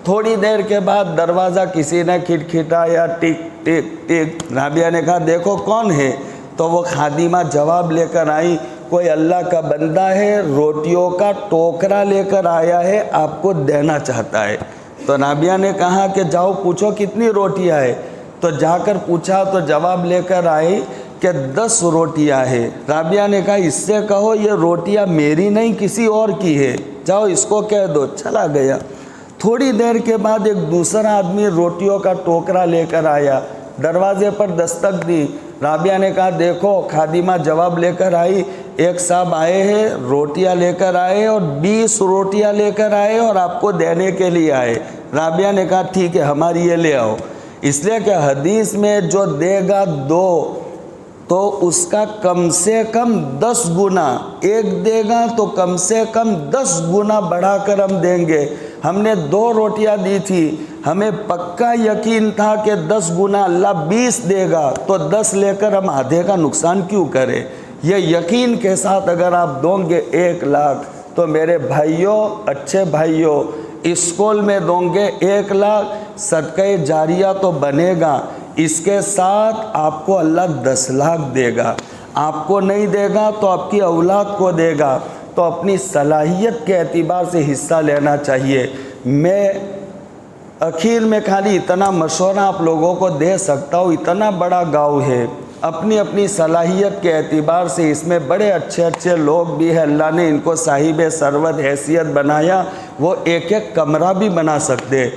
تھوڑی دیر کے بعد دروازہ کسی نے کھٹکھٹایا، ٹک ٹک ٹک۔ رابعہ نے کہا دیکھو کون ہے؟ تو وہ خادمہ جواب لے کر آئی، کوئی اللہ کا بندہ ہے، روٹیوں کا ٹوکرا لے کر آیا ہے، آپ کو دینا چاہتا ہے۔ تو رابعہ نے کہا کہ جاؤ پوچھو کتنی روٹیاں ہے؟ تو جا کر پوچھا تو جواب لے کر آئی کہ 10 روٹیاں ہے۔ رابعہ نے کہا اس سے کہو یہ روٹیاں میری نہیں کسی اور کی ہے، جاؤ اس کو کہہ دو۔ چلا گیا۔ تھوڑی دیر کے بعد ایک دوسرا آدمی روٹیوں کا ٹوکرا لے کر آیا، دروازے پر دستک دی۔ رابعہ نے کہا دیکھو، خادمہ جواب لے کر آئی، ایک صاحب آئے ہیں، روٹیاں لے کر آئے اور 20 روٹیاں لے کر آئے اور آپ کو دینے کے لیے آئے۔ رابعہ نے کہا ٹھیک ہے ہماری یہ لے آؤ، اس لیے کہ حدیث میں جو دے گا 2 تو اس کا کم سے کم 10 گنا، 1 دے گا تو کم سے کم 10 گنا بڑھا کر ہم دیں گے۔ ہم نے 2 روٹیاں دی تھی، ہمیں پکا یقین تھا کہ 10 گنا اللہ 20 دے گا، تو 10 لے کر ہم آدھے کا نقصان کیوں کریں؟ یہ یقین کے ساتھ اگر آپ دوں گے 1 لاکھ تو میرے بھائیوں، اچھے بھائیوں، اسکول میں دوں گے 1 لاکھ، صدقہ جاریہ تو بنے گا، اس کے ساتھ آپ کو اللہ 10 لاکھ دے گا۔ آپ کو نہیں دے گا تو آپ کی اولاد کو دے گا۔ تو اپنی صلاحیت کے اعتبار سے حصہ لینا چاہیے۔ میں اخیر میں خالی اتنا مشورہ آپ لوگوں کو دے سکتا ہوں، اتنا بڑا گاؤں ہے، اپنی اپنی صلاحیت کے اعتبار سے اس میں بڑے اچھے اچھے لوگ بھی ہیں، اللہ نے ان کو صاحب ثروت حیثیت بنایا، وہ ایک ایک کمرہ بھی بنا سکتے۔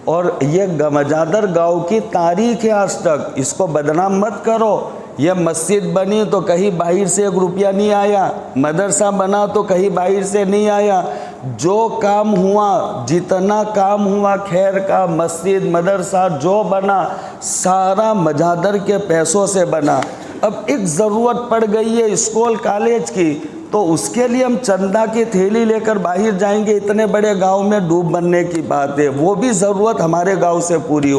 اور یہ گمجادر گاؤں کی تاریخ ہے آج تک، اس کو بدنام مت کرو۔ یہ مسجد بنی تو کہیں باہر سے 1 روپیہ نہیں آیا، مدرسہ بنا تو کہیں باہر سے نہیں آیا، جو کام ہوا، جتنا کام ہوا خیر کا، مسجد مدرسہ جو بنا سارا مجادر کے پیسوں سے بنا۔ اب ایک ضرورت پڑ گئی ہے اسکول کالج کی، تو اس کے لیے ہم چندہ کی تھیلی لے کر باہر جائیں گے، اتنے بڑے گاؤں میں ڈوب بننے کی بات ہے، وہ بھی ضرورت ہمارے گاؤں سے پوری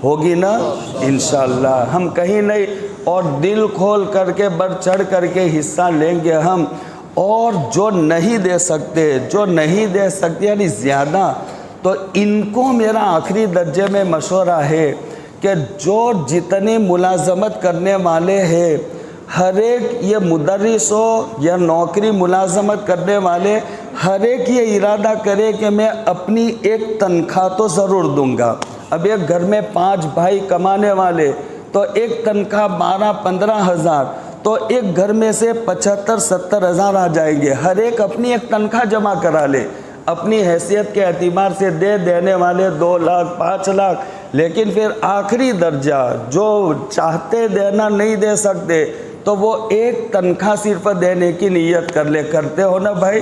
ہوگی نا انشاءاللہ۔ ہم کہیں نہیں اور دل کھول کر کے بڑھ چڑھ کر کے حصہ لیں گے ہم، اور جو نہیں دے سکتے یعنی زیادہ، تو ان کو میرا آخری درجے میں مشورہ ہے کہ جو جتنی ملازمت کرنے والے ہیں، ہر ایک یہ مدرس ہو یا نوکری ملازمت کرنے والے، ہر ایک یہ ارادہ کرے کہ میں اپنی ایک تنخواہ تو ضرور دوں گا۔ اب ایک گھر میں 5 بھائی کمانے والے، تو ایک تنخواہ 12-15 ہزار، تو ایک گھر میں سے 75-70 ہزار آ جائیں گے۔ ہر ایک اپنی ایک تنخواہ جمع کرا لے، اپنی حیثیت کے اعتبار سے دینے والے 2 لاکھ 5 لاکھ، لیکن پھر آخری درجہ جو چاہتے دینا نہیں دے سکتے، تو وہ ایک تنخواہ صرف دینے کی نیت کر لے۔ کرتے ہو نا بھائی؟